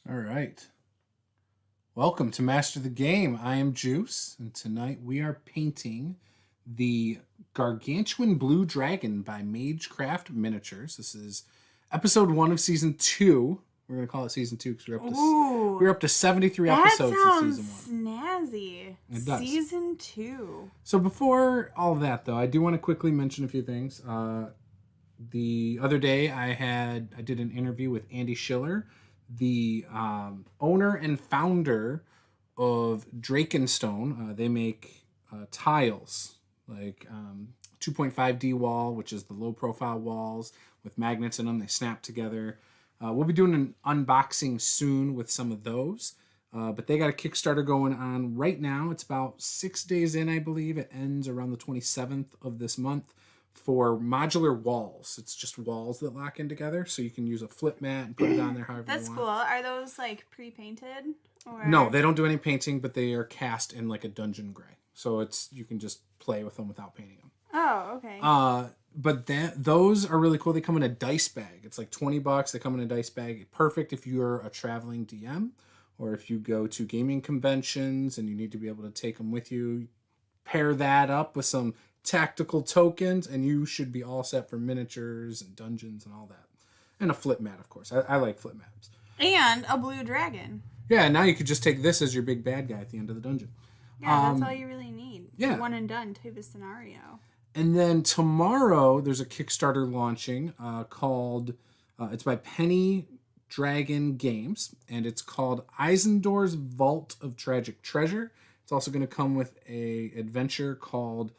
All right. Welcome to Master the Game. I am Juice, and tonight we are painting the Gargantuan Blue Dragon by Magecraft Miniatures. This is episode 1 of season 2. We're going to call it season 2 because we're up to 73 episodes in season 1. Snazzy. It does. Season 2. So before all that, though, I do want to quickly mention a few things. The other day, I did an interview with Andy Schiller, the owner and founder of Drakenstone. They make tiles like 2.5D wall, which is the low profile walls with magnets in them. They snap together. We'll be doing an unboxing soon with some of those. But they got a Kickstarter going on right now. It's about 6 days in, I believe. It ends around the 27th of this month for modular walls. It's just walls that lock in together, so you can use a flip mat and put it on there however you want. That's cool. Are those like pre-painted? Or... No, they don't do any painting, but they are cast in like a dungeon gray. So you can just play with them without painting them. Oh, okay. But those are really cool. They come in a dice bag. It's like $20. They come in a dice bag. Perfect if you're a traveling DM or if you go to gaming conventions and you need to be able to take them with you. Pair that up with some tactical tokens and you should be all set for miniatures and dungeons and all that. And a flip mat, of course. I like flip mats. And a blue dragon. Yeah, now you could just take this as your big bad guy at the end of the dungeon. Yeah, that's all you really need. Yeah. One and done type of scenario. And then tomorrow, there's a Kickstarter launching called, it's by Penny Dragon Games, and it's called Eisendor's Vault of Tragic Treasure. It's also going to come with a adventure called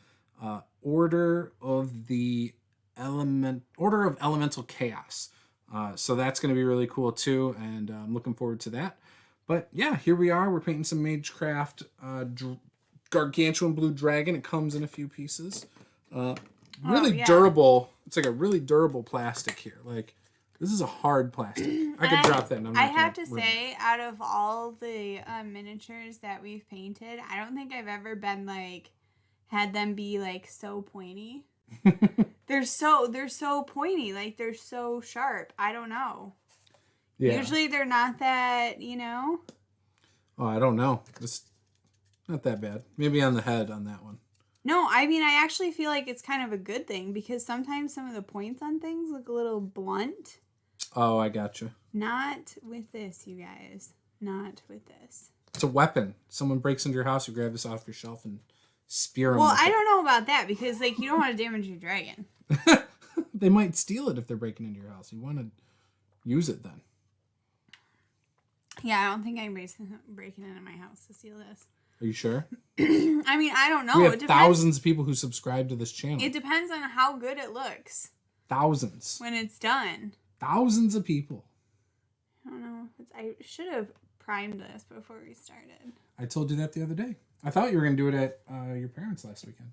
Order of Elemental Chaos. So that's going to be really cool too, and I'm looking forward to that. But yeah, here we are. We're painting some Magecraft Gargantuan Blue Dragon. It comes in a few pieces. Durable. It's like a really durable plastic here. Like, this is a hard plastic. I could drop that. I have to say, out of all the miniatures that we've painted, I don't think I've ever been like had them be like so pointy. They're so pointy. Like, they're so sharp. I don't know. Yeah. Usually they're not that, Oh, I don't know. Just not that bad. Maybe on the head on that one. No, I mean, I actually feel like it's kind of a good thing because sometimes some of the points on things look a little blunt. Oh, I gotcha. Not with this, you guys. Not with this. It's a weapon. Someone breaks into your house, you grab this off your shelf and spear them. Well, I don't know about that because, like, you don't want to damage your dragon. They might steal it if they're breaking into your house. You want to use it then. Yeah, I don't think I'm breaking into my house to steal this. Are you sure? I mean, I don't know. We have thousands of people who subscribe to this channel. It depends on how good it looks. Thousands. When it's done. Thousands of people. I don't know. I should have primed this before we started. I told you that the other day. I thought you were going to do it at your parents' last weekend.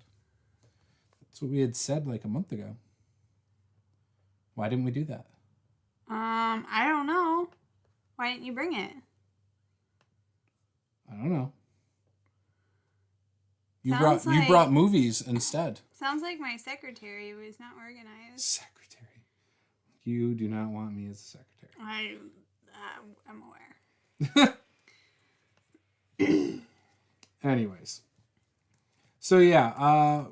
That's what we had said like a month ago. Why didn't we do that? I don't know. Why didn't you bring it? I don't know. You Sounds brought movies instead. Sounds like my secretary was not organized. Secretary. You do not want me as a secretary. I'm aware. Anyways. So yeah,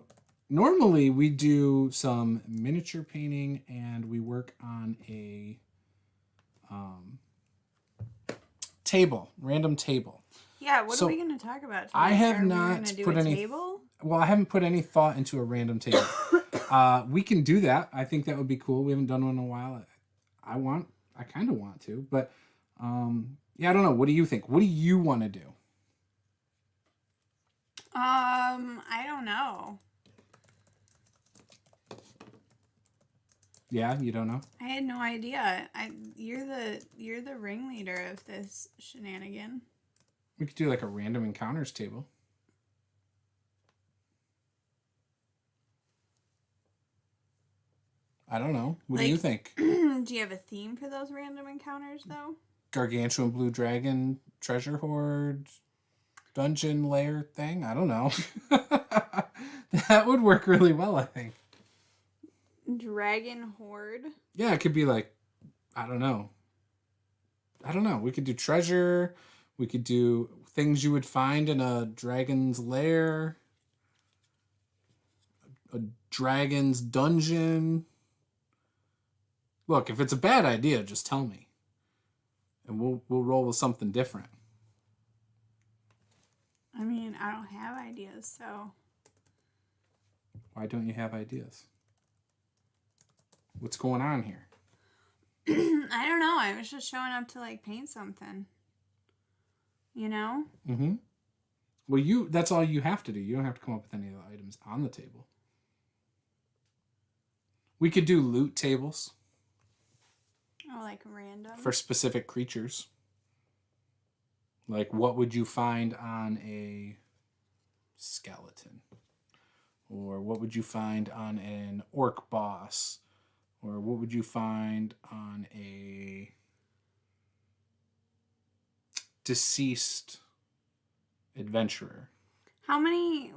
normally we do some miniature painting and we work on a random table. Yeah, what are we going to talk about today? I have not put any table? Well, I haven't put any thought into a random table. We can do that. I think that would be cool. We haven't done one in a while. I kind of want to, but yeah, I don't know. What do you think? What do you want to do? I don't know. Yeah, you don't know? I had no idea. You're the ringleader of this shenanigan. We could do like a random encounters table. I don't know. What do you think? Do you have a theme for those random encounters, though? Gargantuan Blue Dragon, Treasure Hoard, Dungeon Lair thing? I don't know. That would work really well, I think. Dragon Horde? Yeah, it could be like, I don't know. I don't know. We could do treasure. We could do things you would find in a dragon's lair. A dragon's dungeon. Look, if it's a bad idea, just tell me. And we'll roll with something different. I mean, I don't have ideas, so. Why don't you have ideas? What's going on here? I don't know. I was just showing up to like paint something. You know? Mm-hmm. Well, that's all you have to do. You don't have to come up with any of the items on the table. We could do loot tables. Oh, like random? For specific creatures. Like, what would you find on a skeleton? Or what would you find on an orc boss? Or what would you find on a deceased adventurer? How many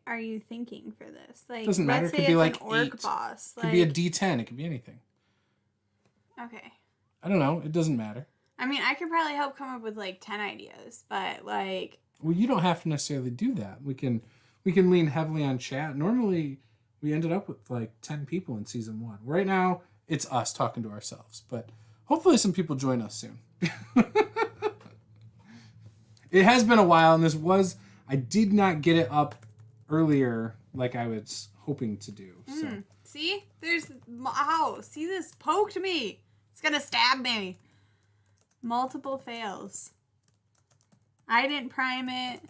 are you thinking for this? Like, Doesn't matter. let's It could say be it's like an orc 8. boss. It could be a D10. It could be anything. Okay. I don't know. It doesn't matter. I mean, I could probably help come up with like 10 ideas, but like. Well, you don't have to necessarily do that. We can lean heavily on chat. Normally, we ended up with like 10 people in season 1. Right now, it's us talking to ourselves, but hopefully some people join us soon. It has been a while, and I did not get it up earlier like I was hoping to do. So. See? See, this poked me. It's gonna stab me. Multiple fails. I didn't prime it.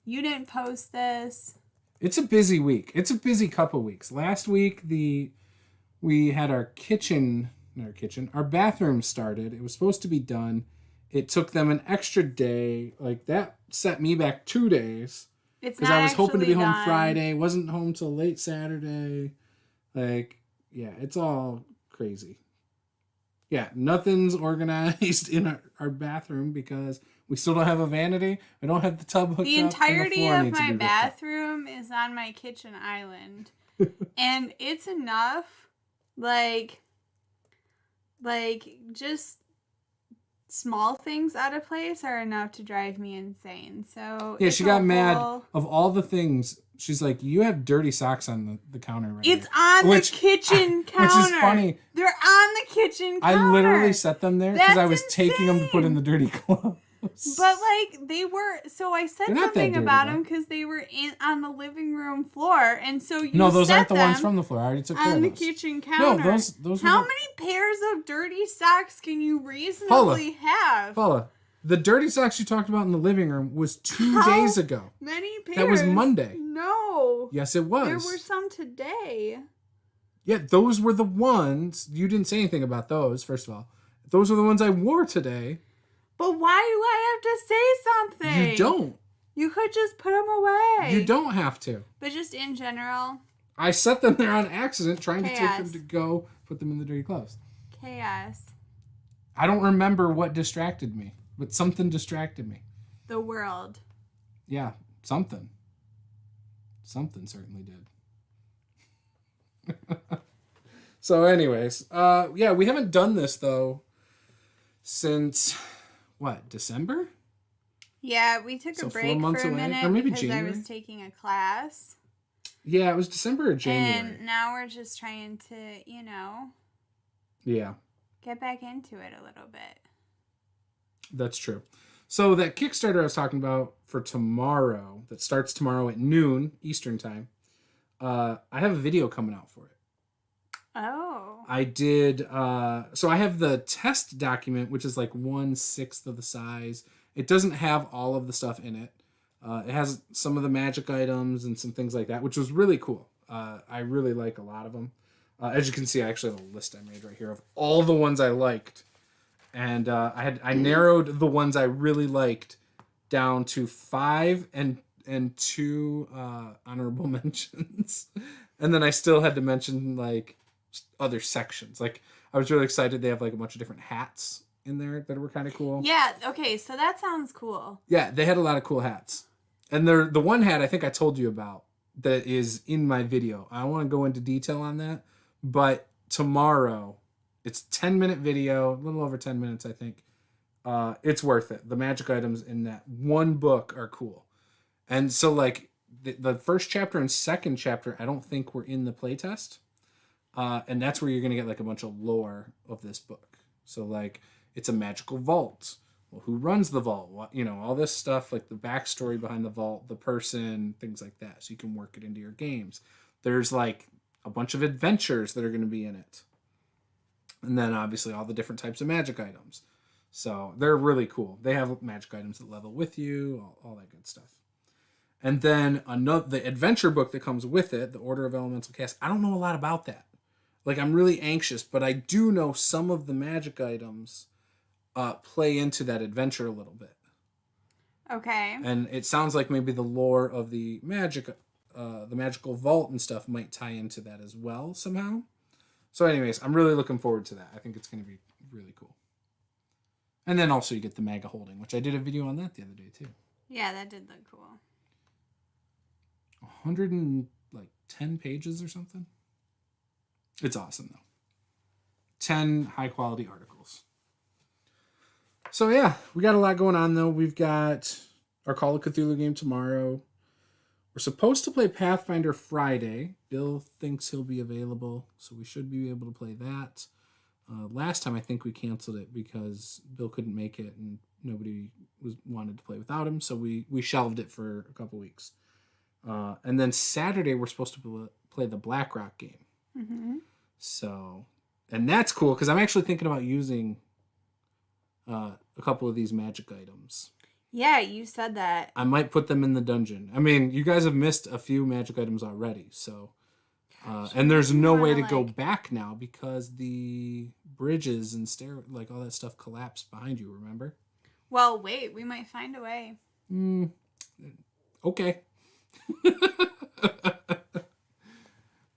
You didn't post this. It's a busy week. It's a busy couple weeks. Last week, we had our bathroom started. It was supposed to be done. It took them an extra day. Like, that set me back 2 days. Because I was hoping to be home Friday. Wasn't home till late Saturday. Like, yeah, it's all crazy. Yeah, nothing's organized in our bathroom because we still don't have a vanity. We don't have the tub hooked up. The entirety of my bathroom is on my kitchen island. And it's enough, like just small things out of place are enough to drive me insane. So yeah, she got mad of all the things. She's like, you have dirty socks on the counter right It's here. on the kitchen counter. Which is funny. They're on the kitchen counter. I literally set them there because I was taking them to put in the dirty clothes. But like they were, so I said something about them because they were on the living room floor, and so you no, those set aren't the them ones from the floor. I already took care of on those. the kitchen counter. No, those. How many pairs of dirty socks can you reasonably have? Paula, the dirty socks you talked about in the living room was 2 days ago. Many pairs? That was Monday. No. Yes, it was. There were some today. Yeah, those were the ones. You didn't say anything about those, first of all. Those were the ones I wore today. But why do I have to say something? You don't. You could just put them away. You don't have to. But just in general. I set them there on accident, trying to take them to go put them in the dirty clothes. Chaos. I don't remember what distracted me, but something distracted me. The world. Yeah, something. Something certainly did. So anyways, yeah, we haven't done this, though, since... What, December? Yeah, we took a break for a minute or maybe because January? I was taking a class. Yeah, it was December or January. And now we're just trying to, Yeah. get back into it a little bit. That's true. So that Kickstarter I was talking about for tomorrow, that starts tomorrow at noon Eastern time, I have a video coming out for it. Oh. I did, so I have the test document, which is like 1/6 of the size. It doesn't have all of the stuff in it. It has some of the magic items and some things like that, which was really cool. I really like a lot of them. As you can see, I actually have a list I made right here of all the ones I liked. And I narrowed the ones I really liked down to 5 and 2 honorable mentions. And then I still had to mention like other sections. Like I was really excited they have like a bunch of different hats in there that were kind of cool. Yeah, okay, so that sounds cool. Yeah, they had a lot of cool hats. And the one hat I think I told you about that is in my video. I don't want to go into detail on that, but tomorrow It's a 10-minute video, a little over 10 minutes, I think. It's worth it. The magic items in that one book are cool. And so, like, the first chapter and second chapter, I don't think were in the playtest. And that's where you're going to get, like, a bunch of lore of this book. So, like, it's a magical vault. Well, who runs the vault? What, you know, all this stuff, like the backstory behind the vault, the person, things like that. So you can work it into your games. There's, like, a bunch of adventures that are going to be in it. And then, obviously, all the different types of magic items. So they're really cool. They have magic items that level with you, all that good stuff. And then the adventure book that comes with it, the Order of Elemental Cast, I don't know a lot about that. Like, I'm really anxious, but I do know some of the magic items play into that adventure a little bit. Okay. And it sounds like maybe the lore of the magical vault and stuff might tie into that as well somehow. So anyways, I'm really looking forward to that. I think it's going to be really cool. And then also you get the Maga holding, which I did a video on that the other day too. Yeah, that did look cool. 110 pages or something. It's awesome though. 10 high quality articles. So yeah, we got a lot going on though. We've got our Call of Cthulhu game tomorrow. We're supposed to play Pathfinder Friday. Bill thinks he'll be available, so we should be able to play that. Last time I think we canceled it because Bill couldn't make it and nobody wanted to play without him, so we shelved it for a couple weeks. And then Saturday we're supposed to play the Blackrock game. Mm-hmm. So, and that's cool because I'm actually thinking about using a couple of these magic items. Yeah, you said that. I might put them in the dungeon. I mean, you guys have missed a few magic items already, so... and there's no way to go back now because the bridges and like all that stuff collapsed behind you, remember? Well, wait, we might find a way. Okay.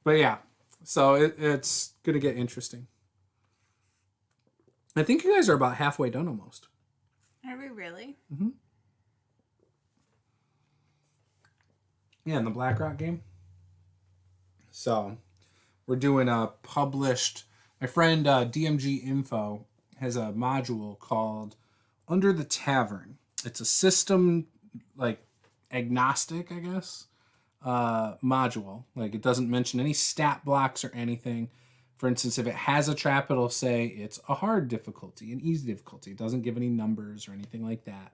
But yeah, so it's going to get interesting. I think you guys are about halfway done almost. Are we really? Mm-hmm. Yeah, in the Blackrock game. So, we're doing a published... My friend DMG Info has a module called Under the Tavern. It's a system, like, agnostic, I guess, module. Like, it doesn't mention any stat blocks or anything. For instance, if it has a trap, it'll say it's a hard difficulty, an easy difficulty. It doesn't give any numbers or anything like that.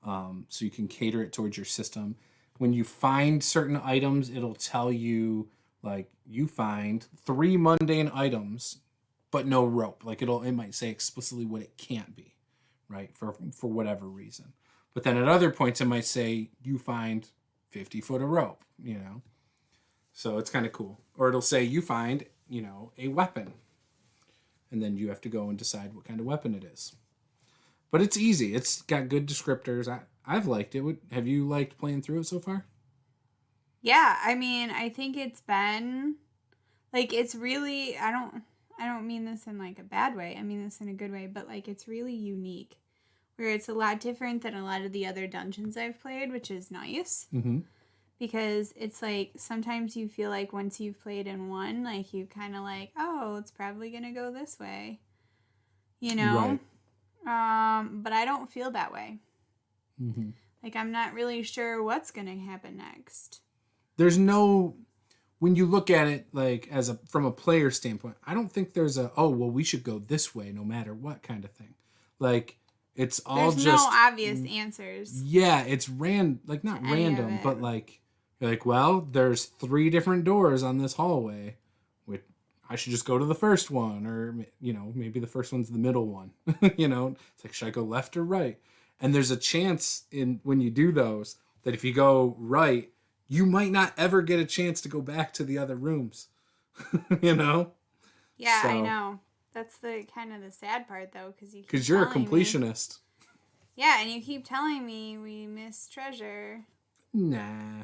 So you can cater it towards your system. When you find certain items, it'll tell you... Like, you find 3 mundane items, but no rope. Like, it might say explicitly what it can't be, right? For whatever reason. But then at other points, it might say you find 50 foot of rope, you know? So it's kind of cool. Or it'll say you find, you know, a weapon. And then you have to go and decide what kind of weapon it is. But it's easy. It's got good descriptors. I've liked it. Have you liked playing through it so far? Yeah, I mean, I think it's been, like, it's really, I don't mean this in, like, a bad way. I mean this in a good way, but, like, it's really unique. Where it's a lot different than a lot of the other dungeons I've played, which is nice. Mm-hmm. Because it's, like, sometimes you feel like once you've played in one, like, you kind of like, oh, it's probably going to go this way. You know? Right. But I don't feel that way. Mm-hmm. Like, I'm not really sure what's going to happen next. There's no, when you look at it like from a player standpoint, I don't think there's we should go this way no matter what kind of thing. Like, it's all there's just no obvious answers. Yeah, it's not random, but like you're like, well, there's 3 different doors on this hallway. Which I should just go to the first one, or you know, maybe the first one's the middle one. You know, it's like, should I go left or right? And there's a chance when you do those that if you go right, you might not ever get a chance to go back to the other rooms, you know? Yeah, so, I know. That's the kind of the sad part, though, because you're a completionist. Yeah, and you keep telling me we missed treasure. Nah.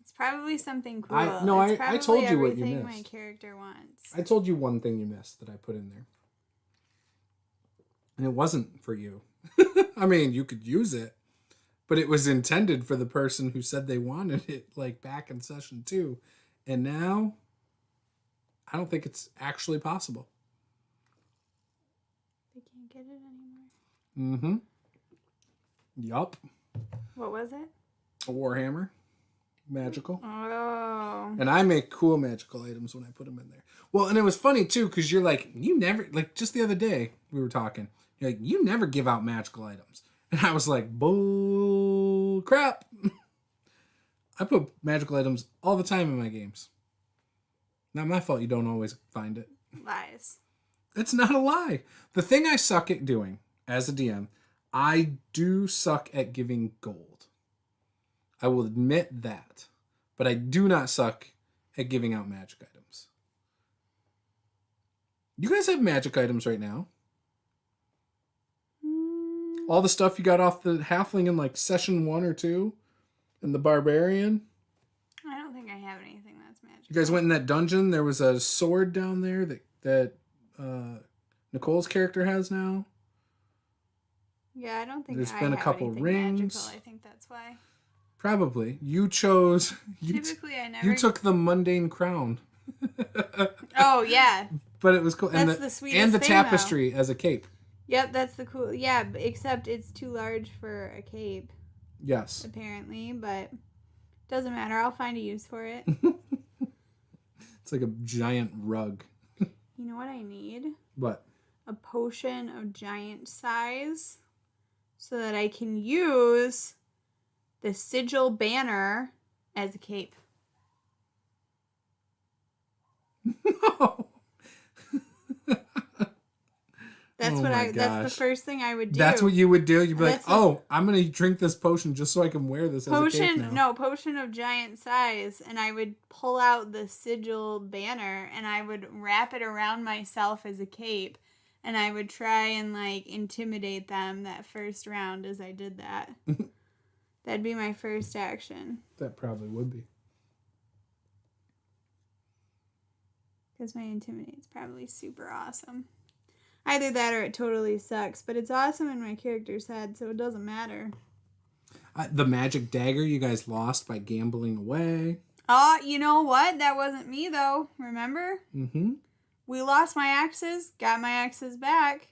It's probably something cool. I told you what you missed. My character wants. I told you one thing you missed that I put in there. And it wasn't for you. I mean, you could use it. But it was intended for the person who said they wanted it, like, back in session 2. And now, I don't think it's actually possible. get it anymore. Mm-hmm. Yup. What was it? A Warhammer. Magical. Oh. And I make cool magical items when I put them in there. Well, and it was funny, too, because you're like, you never... Like, just the other day, we were talking. You're like, you never give out magical items. And I was like, bull crap. I put magical items all the time in my games. Not my fault you don't always find it. Lies. It's not a lie. The thing I suck at doing as a DM, I do suck at giving gold. I will admit that. But I do not suck at giving out magic items. You guys have magic items right now. All the stuff you got off the halfling in like session 1 or 2 and the barbarian. I don't think I have anything that's magical. You guys went in that dungeon. There was a sword down there that Nicole's character has now. Yeah, I don't think There's I been a have couple anything rings. magical. I think that's why. Probably. You chose... Typically, I never... You took the mundane crown. Oh, yeah. But it was cool. That's the sweetest and the thing, tapestry as a cape. Yep, that's the cool... Yeah, except it's too large for a cape. Yes. Apparently, but... Doesn't matter. I'll find a use for it. It's like a giant rug. You know what I need? What? A potion of giant size so that I can use the sigil banner as a cape. No. That's that's the first thing I would do. That's what you would do? You'd be like, That's I'm going to drink this potion just so I can wear this as a cape now. Potion of giant size. And I would pull out the sigil banner and I would wrap it around myself as a cape. And I would try and, like, intimidate them that first round as I did that. That'd be my first action. That probably would be. Because my intimidate's probably super awesome. Either that or it totally sucks. But it's awesome in my character's head, so it doesn't matter. The magic dagger you guys lost by gambling away. Oh, you know what? That wasn't me, though. Remember? Mm-hmm. We lost my axes, got my axes back.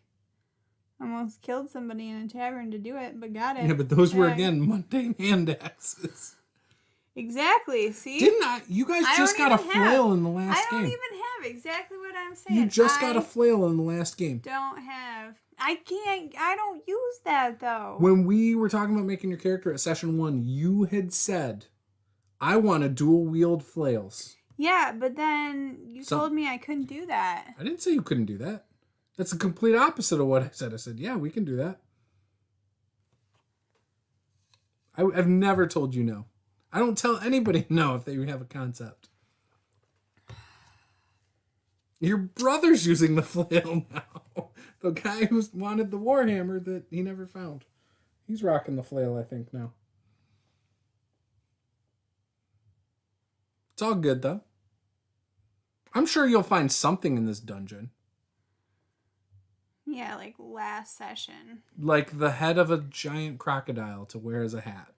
Almost killed somebody in a tavern to do it, but got it. Yeah, but those were, again, mundane hand axes. Exactly, see? You guys just got a flail in the last game. I don't even have exactly what I'm saying. You just got a flail in the last game. Don't have. I don't use that, though. When we were talking about making your character at session 1, you had said, I want to dual wield flails. Yeah, but then you told me I couldn't do that. I didn't say you couldn't do that. That's the complete opposite of what I said. I said, yeah, we can do that. I've never told you no. I don't tell anybody no if they have a concept. Your brother's using the flail now. The guy who wanted the Warhammer that he never found. He's rocking the flail, I think, now. It's all good, though. I'm sure you'll find something in this dungeon. Yeah, like last session. Like the head of a giant crocodile to wear as a hat.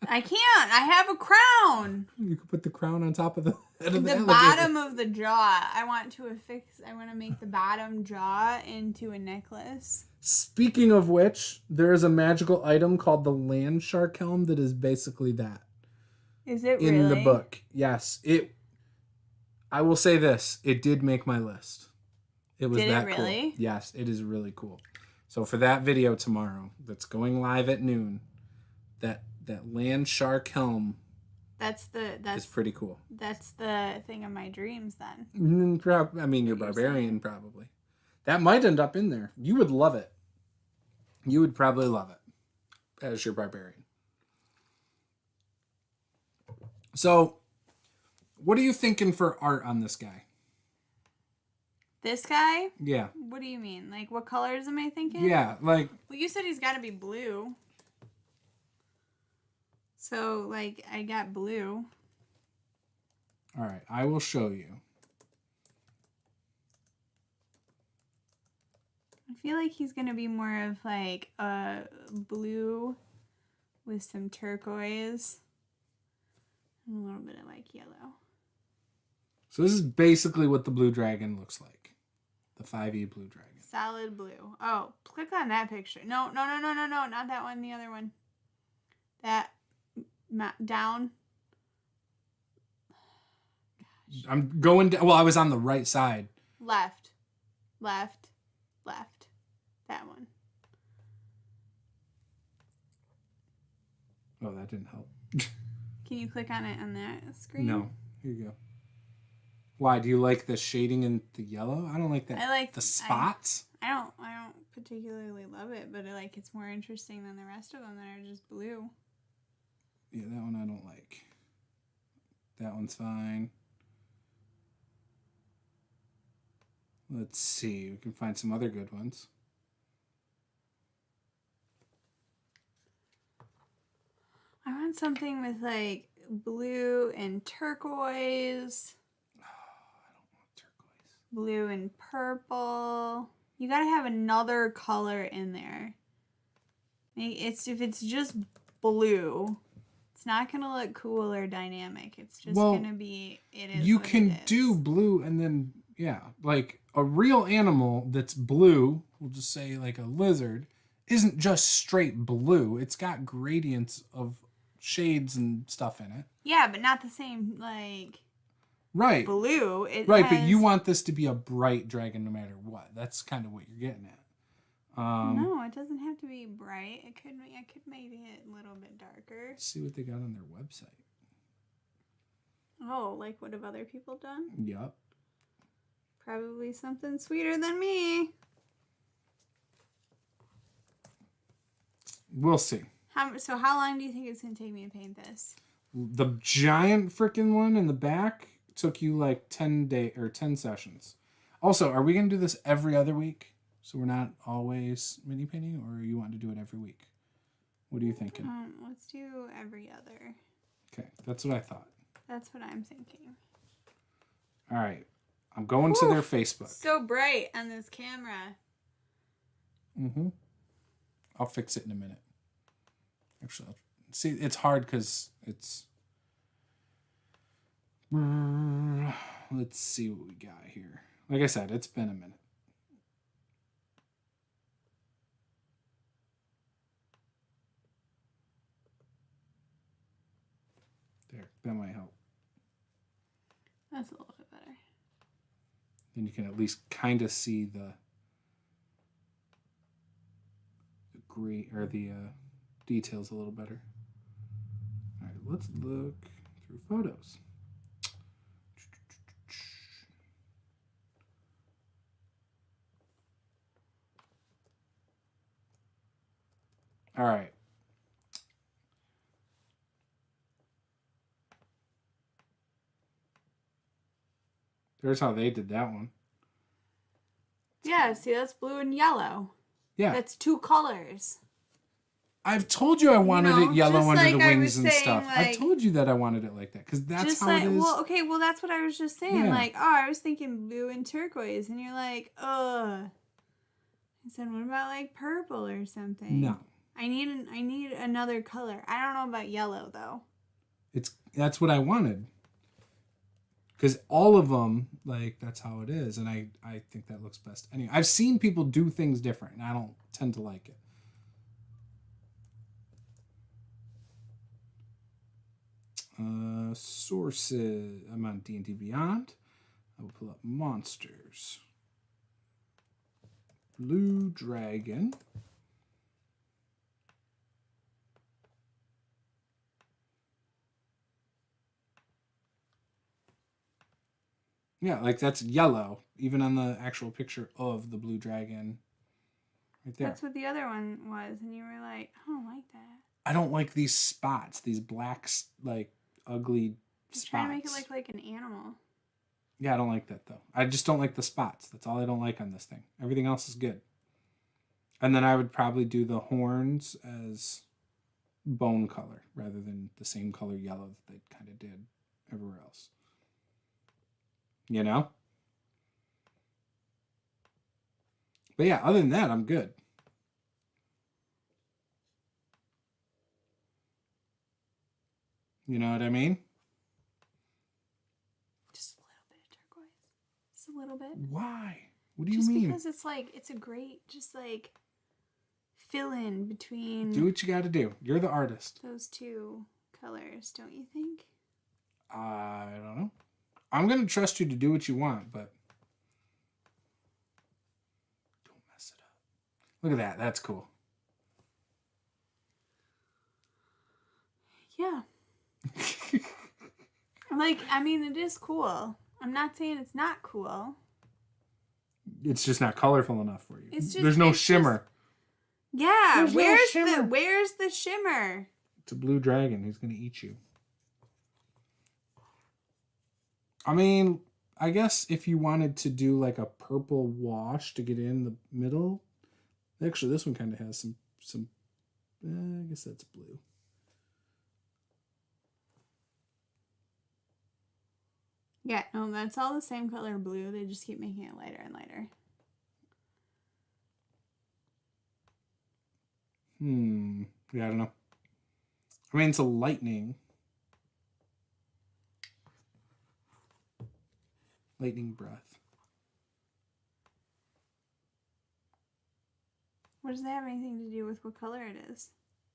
I can't. I have a crown. You could put the crown on top of the head of the alligator. Bottom of the jaw. I want to make the bottom jaw into a necklace. Speaking of which, there is a magical item called the land shark helm that is basically that. Is it really? In the book. Yes. I will say this. It did make my list. It was that cool. Did it really? Yes, it is really cool. So for that video tomorrow, that's going live at noon, that land shark helm is pretty cool. That's the thing of my dreams then. You're barbarian probably. That might end up in there. You would love it. You would probably love it as your barbarian. So, what are you thinking for art on this guy? This guy? Yeah. What do you mean? Like, what colors am I thinking? Yeah, like... Well, you said he's got to be blue. So, like, I got blue. All right, I will show you. I feel like he's going to be more of, like, a blue with some turquoise. And a little bit of, like, yellow. So this is basically what the blue dragon looks like. The 5e blue dragon. Solid blue. Oh, click on that picture. No, not that one. The other one. That down. I'm going down. Well, I was on the right side. Left. That one. Oh, that didn't help. Can you click on it on that screen? No. Here you go. Why? Do you like the shading in the yellow? I don't like that. I like the spots. I don't particularly love it, but it's more interesting than the rest of them that are just blue. Yeah, that one I don't like. That one's fine. Let's see. We can find some other good ones. I want something with like blue and turquoise. Oh, I don't want turquoise. Blue and purple. You gotta have another color in there. If it's just blue, it's not gonna look cool or dynamic. It's just gonna be. It is. You what can it is. do blue and then like a real animal that's blue. We'll just say like a lizard isn't just straight blue. It's got gradients of shades and stuff in it. Yeah, but not the same right blue. But you want this to be a bright dragon no matter what. That's kind of what you're getting at. No, it doesn't have to be bright. I could make it a little bit darker. Let's see what they got on their website. Oh, like what have other people done? Yep. Probably something sweeter than me. We'll see. How long do you think it's going to take me to paint this? The giant freaking one in the back took you like 10 sessions. Also, are we going to do this every other week? So we're not always mini painting, or you want to do it every week? What are you thinking? Let's do every other. Okay, that's what I thought. That's what I'm thinking. All right. I'm going to their Facebook. So bright on this camera. Mm-hmm. I'll fix it in a minute. Actually, see, it's hard because it's... Let's see what we got here. Like I said, it's been a minute. There, that might help. That's a little bit better. Then you can at least kind of see the gray or the details a little better. All right, let's look through photos. All right. There's how they did that one. Yeah, see, that's blue and yellow. Yeah. That's two colors. I've told you I wanted it yellow under the wings and stuff. Like, I've told you that I wanted it like that because that's how it is. Well, okay, well, that's what I was just saying. Yeah. Like, I was thinking blue and turquoise, and you're like, ugh. I said, what about like purple or something? No. I need another color. I don't know about yellow though. That's what I wanted. Because all of them, like, that's how it is. And I think that looks best. Anyway, I've seen people do things different, and I don't tend to like it. Sources. I'm on D&D Beyond. I will pull up monsters. Blue Dragon. Yeah, like that's yellow, even on the actual picture of the blue dragon. Right there. That's what the other one was, and you were like, I don't like that. I don't like these spots, these black, like, ugly spots. Trying to make it look like an animal. Yeah, I don't like that, though. I just don't like the spots. That's all I don't like on this thing. Everything else is good. And then I would probably do the horns as bone color, rather than the same color yellow that they kind of did everywhere else. You know? But yeah, other than that, I'm good. You know what I mean? Just a little bit of turquoise. Just a little bit. Why? What do you mean? Just because it's like, it's a great, just like, fill in between... Do what you got to do. You're the artist. Those two colors, don't you think? I don't know. I'm going to trust you to do what you want, but... Don't mess it up. Look at that. That's cool. Yeah. Like, I mean, it is cool. I'm not saying it's not cool. It's just not colorful enough for you. It's just, There's no shimmer. Yeah, There's no shimmer. Where's the shimmer? It's a blue dragon who's going to eat you. I mean, I guess if you wanted to do like a purple wash to get in the middle. Actually, this one kind of has some I guess that's blue. Yeah, no, that's all the same color blue. They just keep making it lighter and lighter. Yeah, I don't know. I mean, it's a lightning. Lightning breath. What does that have anything to do with what color it is?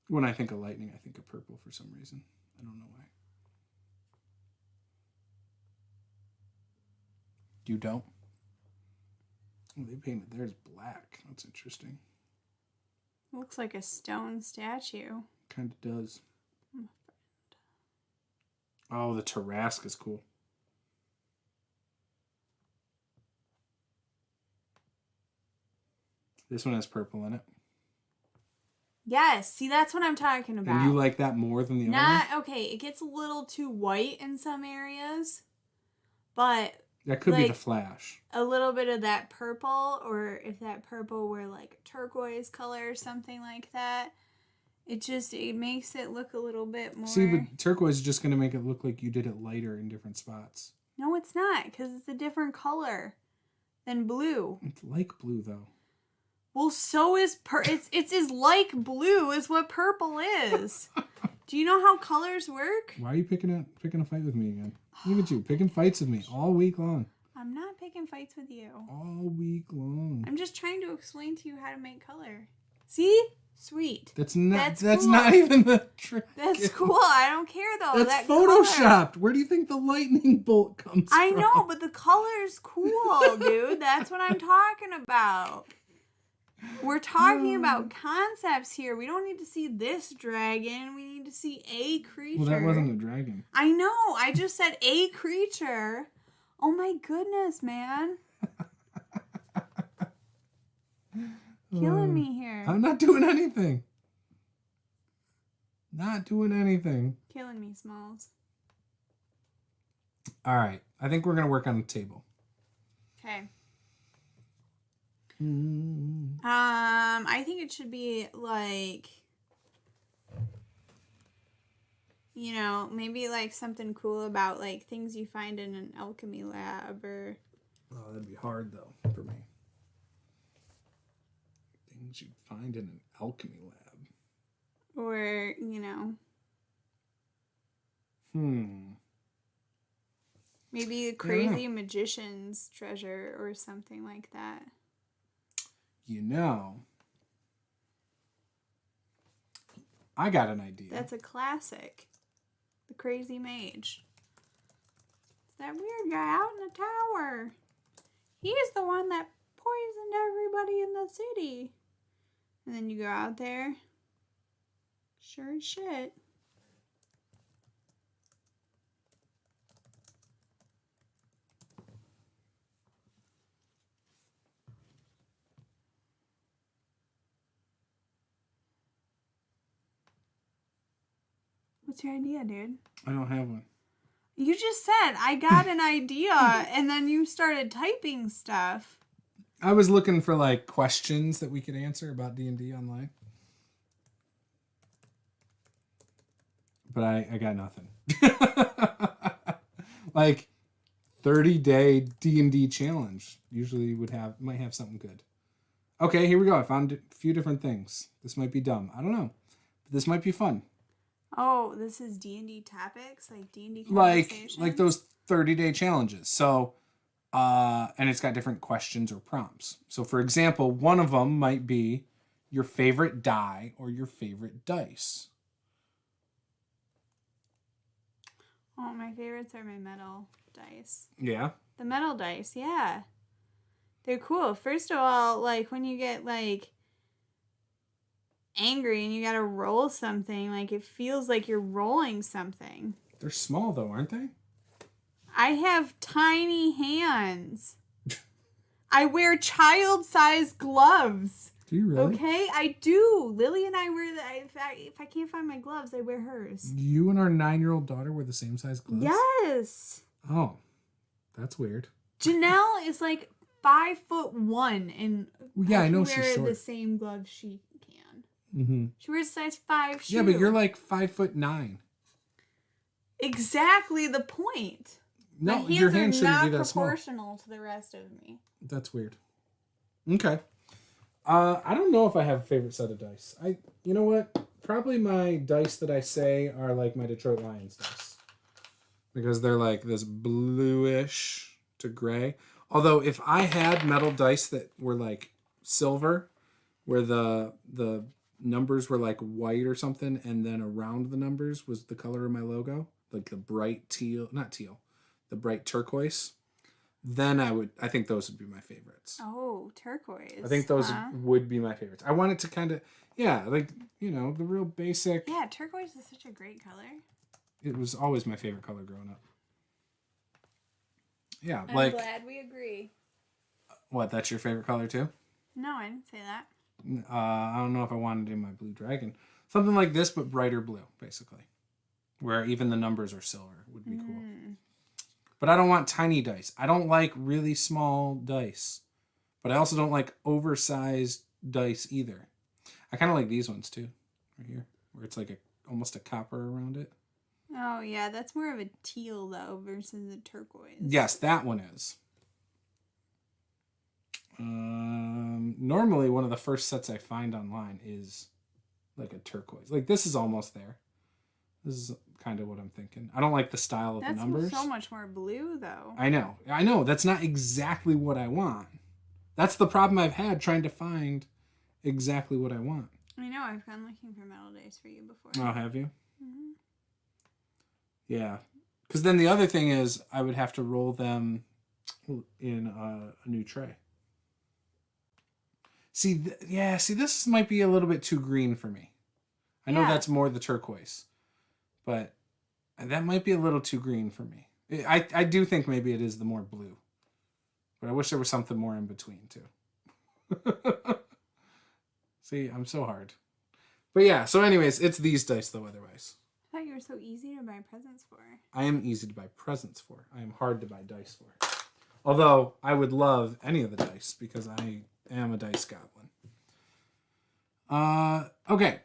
When I think of lightning, I think of purple for some reason. I don't know why. You don't? Oh, they painted theirs black. That's interesting. Looks like a stone statue. Kind of does. Oh, the Tarrasque is cool. This one has purple in it. Yes, see, that's what I'm talking about. And you like that more than the other one? Okay, it gets a little too white in some areas, but... That could like, be the flash. A little bit of that purple, or if that purple were like turquoise color or something like that, it makes it look a little bit more... See, but turquoise is just going to make it look like you did it lighter in different spots. No, it's not, because it's a different color than blue. It's like blue, though. Well, so is it's as like blue as what purple is. Do you know how colors work? Why are you picking a fight with me again? Look at you, picking fights with me all week long. I'm not picking fights with you. All week long. I'm just trying to explain to you how to make color. See? Sweet. That's not cool. not even the trick. That's cool. I don't care though. That's photoshopped. Color. Where do you think the lightning bolt comes from? I know, but the color's cool, dude. That's what I'm talking about. We're talking about concepts here. We don't need to see this dragon. We need to see a creature. Well, that wasn't a dragon. I know. I just said a creature. Oh my goodness, man. Killing me here. I'm not doing anything. Not doing anything. Killing me, Smalls. All right. I think we're going to work on the table. Okay. I think it should be like, you know, maybe like something cool about like things you find in an alchemy lab or... Oh, that'd be hard though for me. Things you'd find in an alchemy lab. Or, you know. Maybe a crazy magician's treasure or something like that. You know, I got an idea. That's a classic. The Crazy Mage. It's that weird guy out in the tower. He's the one that poisoned everybody in the city. And then you go out there. Sure as shit. What's your idea, dude? I don't have one. You just said, I got an idea, and then you started typing stuff. I was looking for, like, questions that we could answer about D&D online. But I got nothing. Like, 30-day D&D challenge. Usually might have something good. Okay, here we go. I found a few different things. This might be dumb. I don't know. But this might be fun. Oh, this is D&D topics? Like D&D conversations? Like those 30-day challenges. So And it's got different questions or prompts. So, for example, one of them might be your favorite die or your favorite dice. Oh, my favorites are my metal dice. Yeah. The metal dice, yeah. They're cool. First of all, like when you get like angry and you gotta roll something, like it feels like you're rolling something. They're small though, aren't they? I have tiny hands. I wear child-sized gloves. Do you really? Okay, I do. Lily and I wear if I can't find my gloves, I wear hers. You and our 9-year-old daughter wear the same size gloves? Yes. Oh, that's weird. Janelle is like 5'1" and yeah, I know wear she's short. the same gloves she can. Mm-hmm. She wears a size 5 shoe. Yeah, but you're like 5'9". Exactly the point. No, my your hands hands are shouldn't not be that small. proportional to the rest of me. That's weird. Okay. I don't know if I have a favorite set of dice. You know what? Probably my dice that I say are like my Detroit Lions dice. Because they're like this bluish to gray. Although if I had metal dice that were like silver, where the numbers were like white or something, and then around the numbers was the color of my logo, like the bright the bright turquoise, then I think those would be my favorites. Oh, turquoise. I think those would be my favorites. I want it to kind of, like, the real basic. Yeah, turquoise is such a great color. It was always my favorite color growing up. Yeah, I'm glad we agree. What, that's your favorite color too? No, I didn't say that. I don't know if I wanted to do my blue dragon. Something like this, but brighter blue, basically. Where even the numbers are silver would be cool. But I don't want tiny dice. I don't like really small dice. But I also don't like oversized dice either. I kind of like these ones too. Right here. Where it's like almost a copper around it. Oh, yeah. That's more of a teal, though, versus a turquoise. Yes, that one is. Normally, one of the first sets I find online is like a turquoise. Like, this is almost there. This is kind of what I'm thinking. I don't like the style of the numbers. That's so much more blue, though. I know. That's not exactly what I want. That's the problem I've had trying to find exactly what I want. I know. I've gone looking for metal dice for you before. Oh, have you? Mm-hmm. Yeah. Because then the other thing is I would have to roll them in a new tray. See, this might be a little bit too green for me. I know that's more the turquoise. But that might be a little too green for me. I do think maybe it is the more blue. But I wish there was something more in between, too. See, I'm so hard. But yeah, so anyways, it's these dice, though, otherwise. I thought you were so easy to buy presents for. I am easy to buy presents for. I am hard to buy dice for. Although, I would love any of the dice, because I am a dice goblin. Okay.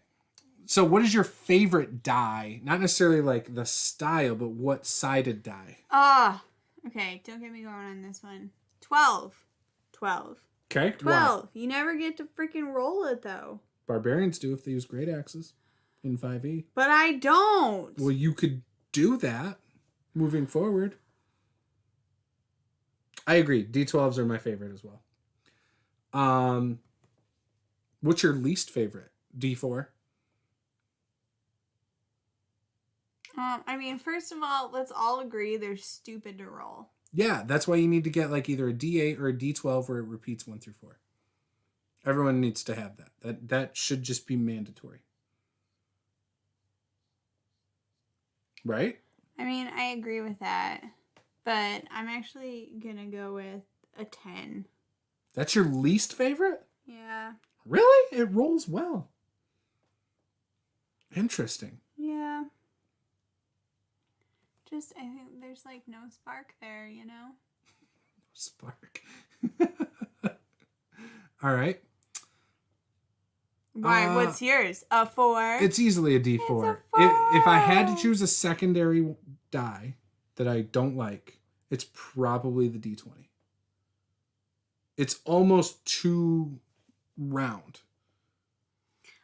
So what is your favorite die? Not necessarily like the style, but what sided die? Okay. Don't get me going on this one. 12. Okay. 12. Wow. You never get to freaking roll it, though. Barbarians do if they use great axes in 5e. But I don't. Well, you could do that moving forward. I agree. D12s are my favorite as well. What's your least favorite? D4? I mean, first of all, let's all agree they're stupid to roll. Yeah, that's why you need to get like either a D8 or a D12 where it repeats 1 through 4. Everyone needs to have that. That should just be mandatory. Right? I mean, I agree with that. But I'm actually going to go with a 10. That's your least favorite? Yeah. Really? It rolls well. Interesting. Yeah. I think there's like no spark there, you know? Spark. All right. Why? What's yours? A 4? It's easily a D4. It's a 4. If I had to choose a secondary die that I don't like, it's probably the D20. It's almost too round.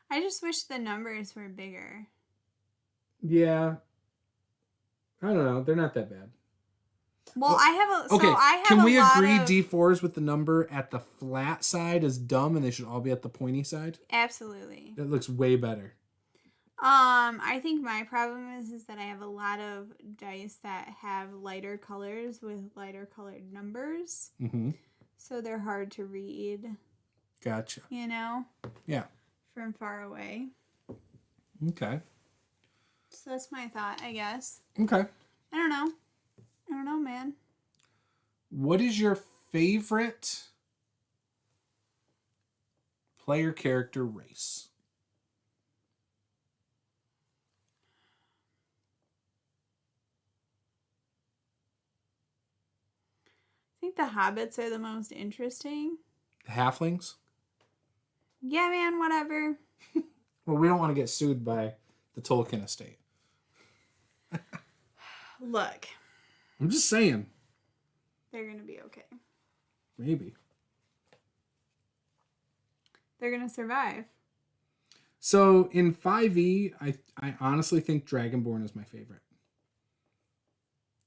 I just wish the numbers were bigger. Yeah. I don't know. They're not that bad. Well, I have a Okay, I have can a we lot agree of, D4s with the number at the flat side is dumb and they should all be at the pointy side? absolutely. That looks way better. I think my problem is that I have a lot of dice that have lighter colors with lighter colored numbers. Mm-hmm. So they're hard to read. Gotcha. You know? Yeah. From far away. Okay. So that's my thought, I guess. Okay. I don't know, man. What is your favorite player character race? I think the hobbits are the most interesting. The halflings? Yeah, man, whatever. Well, we don't want to get sued by the Tolkien estate. Look. I'm just saying. They're going to be okay. Maybe. They're going to survive. So in 5e, I honestly think Dragonborn is my favorite.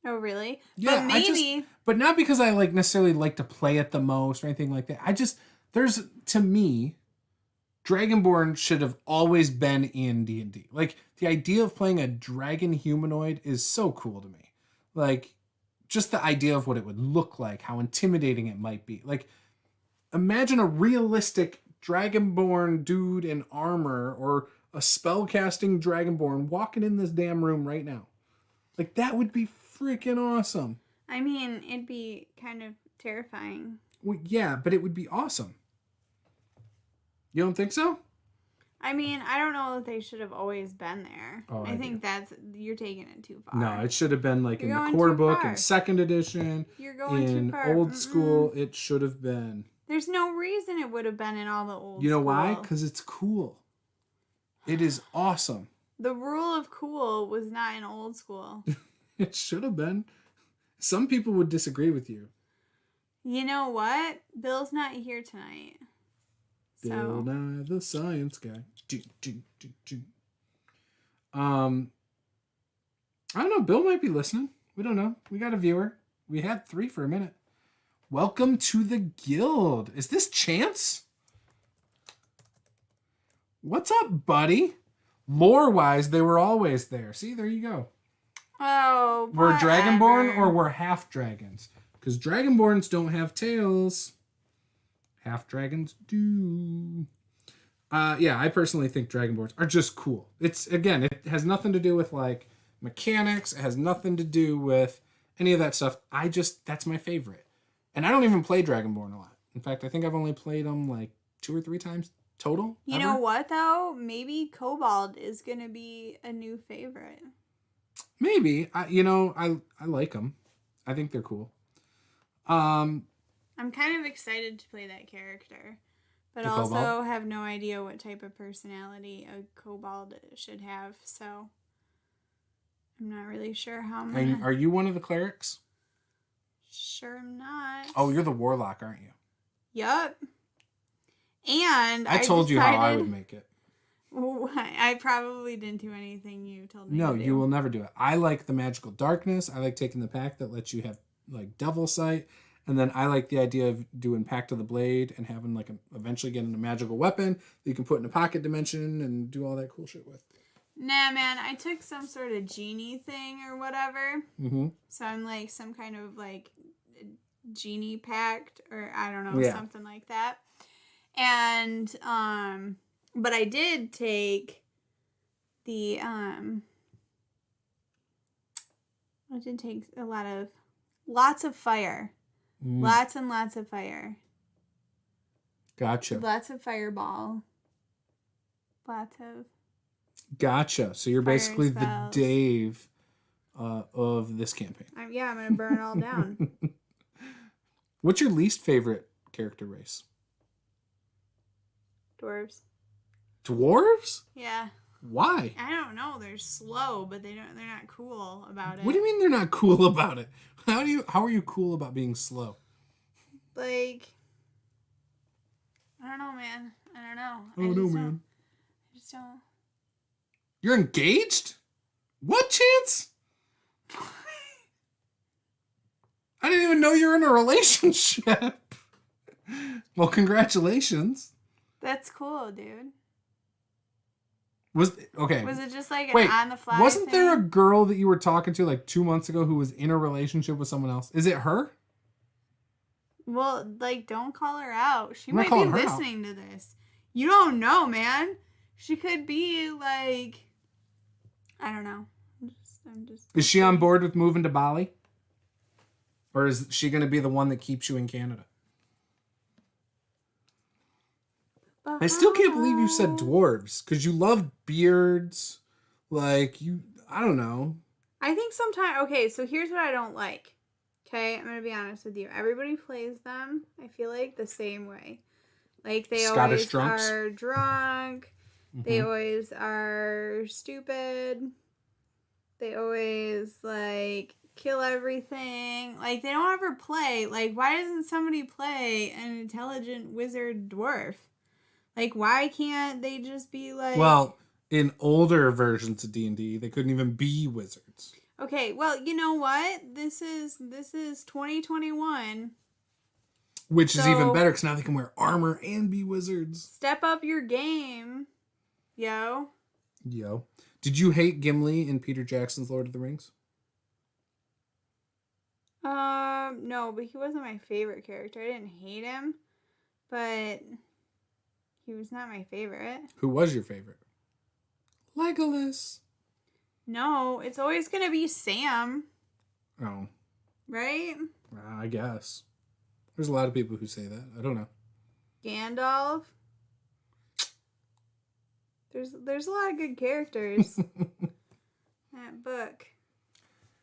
Oh, really? Yeah, but maybe. But not because I like necessarily like to play it the most or anything like that. To me, Dragonborn should have always been in D&D. Like, the idea of playing a dragon humanoid is so cool to me. Like, just the idea of what it would look like, how intimidating it might be. Like, imagine a realistic Dragonborn dude in armor or a spellcasting Dragonborn walking in this damn room right now. Like, that would be freaking awesome. I mean, it'd be kind of terrifying. Well, yeah, but it would be awesome. You don't think so? I mean, I don't know that they should have always been there. Oh, I think you're taking it too far. No, it should have been like You're in the going core too book far. in 2nd edition. You're going in too far. old school. It should have been. There's no reason it would have been in all the old You know school. why? Because it's cool. It is awesome. The rule of cool was not in old school. It should have been. Some people would disagree with you. You know what? Bill's not here tonight. Bill Nye the Science Guy. I don't know. Bill might be listening. We don't know. We got a viewer. We had 3 for a minute. Welcome to the guild. Is this Chance? What's up, buddy? Lore-wise, they were always there. See, there you go. Oh, We're whatever. Dragonborn or we're half dragons. Because Dragonborns don't have tails. Half dragons do. Yeah, I personally think Dragonborns are just cool. It's, again, it has nothing to do with, like, mechanics. It has nothing to do with any of that stuff. That's my favorite. And I don't even play Dragonborn a lot. In fact, I think I've only played them, like, 2 or 3 times total. You know what, though? Maybe Kobold is going to be a new favorite. Maybe. I like them. I think they're cool. I'm kind of excited to play that character, but also Kobold? have no idea what type of personality a Kobold should have, so I'm not really sure how I'm gonna... Are you one of the clerics? Sure I'm not. Oh, you're the warlock, aren't you? Yup. And I told you how I would make it. I probably didn't do anything you told me No, to do. you will never do it. I like the magical darkness. I like taking the pact that lets you have like devil sight. And then I like the idea of doing Pact of the Blade and having like eventually getting a magical weapon that you can put in a pocket dimension and do all that cool shit with. Nah, man, I took some sort of genie thing or whatever. Mm-hmm. So I'm like some kind of like genie pact or I don't know, Yeah. something like that. And but I did take the I did take lots of fire. Lots and lots of fire. Gotcha. Lots of fireball. Lots of Gotcha. So you're fire basically spells. the Dave of this campaign. I'm gonna burn it all down. What's your least favorite character race? Dwarves. Dwarves? Yeah. Why? I don't know. They're slow, but they're not cool about it. What do you mean they're not cool about it? How are you cool about being slow? Like, I don't know, man. I don't know. Man. I just don't. You're engaged? What, Chance? I didn't even know you were in a relationship. Well, congratulations. That's cool, dude. Was Was it just like an Wait, on the fly wasn't thing? there a girl that you were talking to like 2 months ago who was in a relationship with someone else? Is it her? Well, like, don't call her out. She I'm not might be calling her out. listening to this. You don't know, man. She could be like, I don't know. I'm just. Is she on board with moving to Bali? Or is she going to be the one that keeps you in Canada? I still can't believe you said dwarves, because you love beards. Like, I don't know. I think sometimes, okay, so here's what I don't like. Okay, I'm going to be honest with you. Everybody plays them, I feel like, the same way. Like, they Scottish always drunks? are drunk. They always are stupid. They always, like, kill everything. Like, they don't ever play. Like, why doesn't somebody play an intelligent wizard dwarf? Like, why can't they just be like... Well, in older versions of D&D, they couldn't even be wizards. Okay, well, you know what? This is 2021. Which is even better, because now they can wear armor and be wizards. Step up your game, yo. Yo. Did you hate Gimli in Peter Jackson's Lord of the Rings? No, but he wasn't my favorite character. I didn't hate him, but he was not my favorite. Who was your favorite? Legolas. No, it's always gonna be Sam. Oh. Right? I guess. There's a lot of people who say that. I don't know. Gandalf. There's a lot of good characters. That book.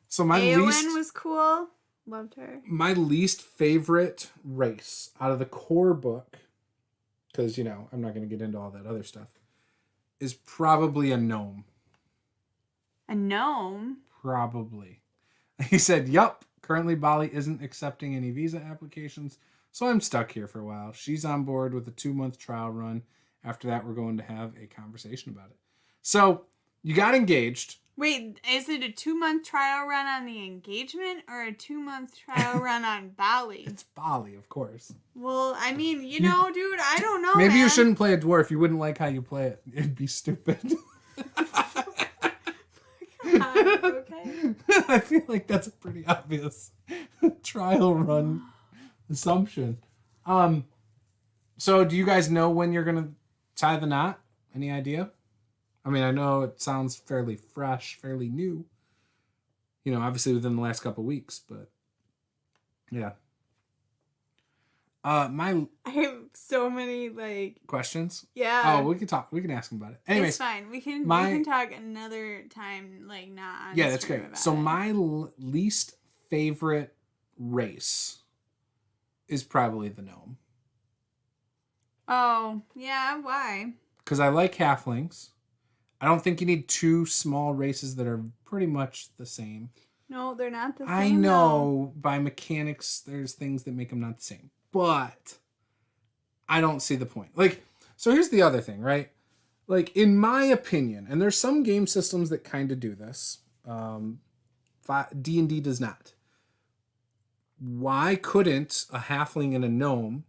So my Eowyn was cool. Loved her. My least favorite race out of the core book, because, you know, I'm not going to get into all that other stuff, is probably a gnome. A gnome? Probably. He said, yup, currently Bali isn't accepting any visa applications, so I'm stuck here for a while. She's on board with a 2-month trial run. After that, we're going to have a conversation about it. So, you got engaged. Wait, is it a 2-month trial run on the engagement or a 2-month trial run on Bali? It's Bali, of course. Well, I mean, you know, dude, I don't know, Maybe man. you shouldn't play a dwarf. You wouldn't like how you play it. It'd be stupid. God, okay. I feel like that's a pretty obvious trial run assumption. So do you guys know when you're going to tie the knot? Any idea? I mean, I know it sounds fairly fresh, fairly new. You know, obviously within the last couple of weeks, but yeah. I have so many, like... questions? Yeah. Oh, we can talk. We can ask them about it. Anyways. It's fine. We can talk another time, like, not on Yeah, that's stream great. about So it. my least favorite race is probably the gnome. Oh, yeah, why? Because I like halflings. I don't think you need 2 small races that are pretty much the same. No, they're not the same. I know by mechanics there's things that make them not the same. But I don't see the point. Like, so here's the other thing, right? Like, in my opinion, and there's some game systems that kind of do this. D&D does not. Why couldn't a halfling and a gnome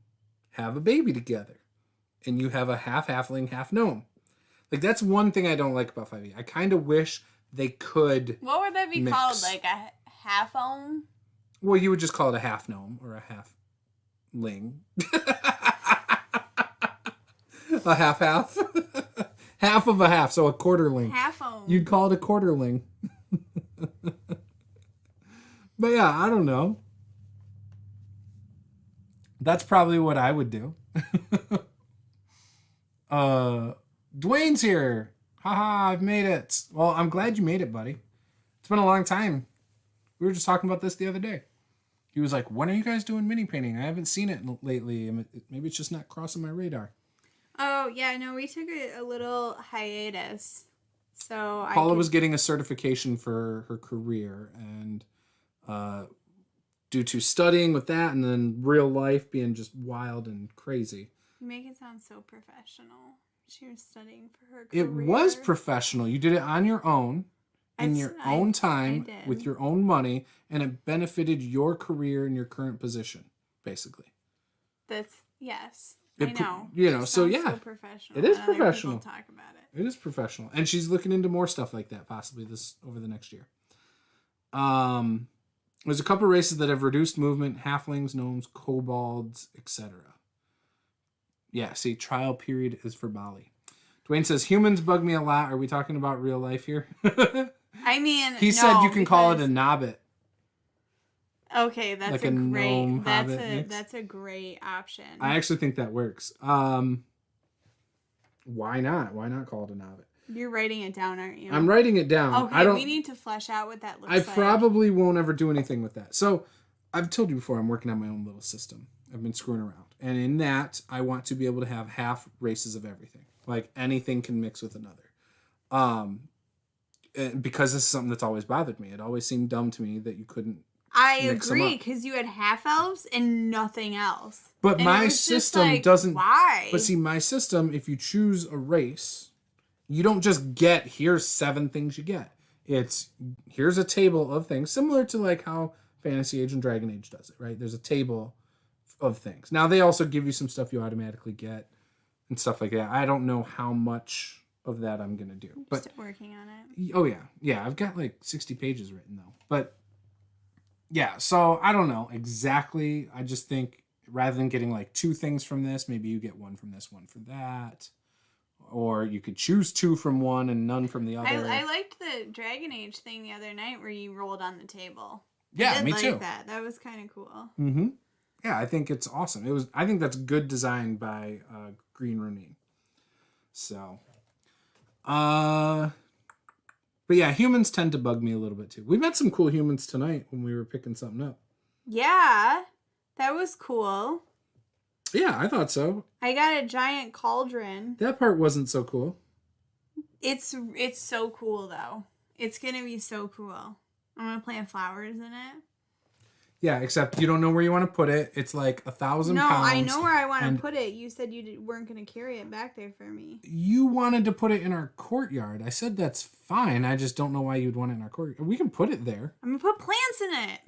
have a baby together? And you have a half halfling, half gnome. Like, that's one thing I don't like about 5e. I kind of wish they could What would that be mix. called? Like a half-ohm? Well, you would just call it a half gnome or a half ling. A half. Half of a half, so a quarterling. Half-ohm. You'd call it a quarterling. But yeah, I don't know. That's probably what I would do. Dwayne's here. Haha, I've made it. Well, I'm glad you made it, buddy. It's been a long time. We were just talking about this the other day. He was like, when are you guys doing mini painting? I haven't seen it lately. Maybe it's just not crossing my radar. Oh, yeah, no, we took a little hiatus. So Paula was getting a certification for her career, and due to studying with that and then real life being just wild and crazy. You make it sound so professional. She was studying for her career. It was professional. You did it on your own. in your own time did. with your own money, and it benefited your career and your current position, basically. Yes. I know. So yeah. So professional. It is Other professional. people talk about it. It is professional. And she's looking into more stuff like that, possibly over the next year. There's a couple races that have reduced movement, halflings, gnomes, kobolds, etc. Yeah, see, trial period is for Bali. Dwayne says, humans bug me a lot. Are we talking about real life here? I mean, he said you can call it a nobbit. Okay, that's like a great. That's a great option. I actually think that works. Why not? Why not call it a nobbit? You're writing it down, aren't you? I'm writing it down. Okay, we need to flesh out what that looks like. I probably won't ever do anything with that. So I've told you before, I'm working on my own little system. I've been screwing around. And in that, I want to be able to have half races of everything. Like anything can mix with another. Because this is something that's always bothered me. It always seemed dumb to me that you couldn't I agree, because you had half elves and nothing else. But my system doesn't. Why? But see, my system, if you choose a race, you don't just get, here's 7 things you get. Here's a table of things, similar to like how Fantasy Age and Dragon Age does it, right? There's a table of things. Now, they also give you some stuff you automatically get and stuff like that. I don't know how much of that I'm going to do. But still working on it. Oh, yeah. Yeah, I've got like 60 pages written, though. But yeah, so I don't know exactly. I just think rather than getting like 2 things from this, maybe you get 1 from this, 1 from that. Or you could choose 2 from one and none from the other. I liked the Dragon Age thing the other night where you rolled on the table. Yeah, me too. That was kind of cool. Mm-hmm. Yeah, I think it's awesome. I think that's good design by Green Ronin. So, but yeah, humans tend to bug me a little bit too. We met some cool humans tonight when we were picking something up. Yeah, that was cool. Yeah, I thought so. I got a giant cauldron. That part wasn't so cool. It's so cool though. It's gonna be so cool. I'm gonna plant flowers in it. Yeah, except you don't know where you want to put it. It's like 1,000 pounds. No, I know where I want to put it. You said you weren't going to carry it back there for me. You wanted to put it in our courtyard. I said that's fine. I just don't know why you'd want it in our courtyard. We can put it there. I'm going to put plants in it.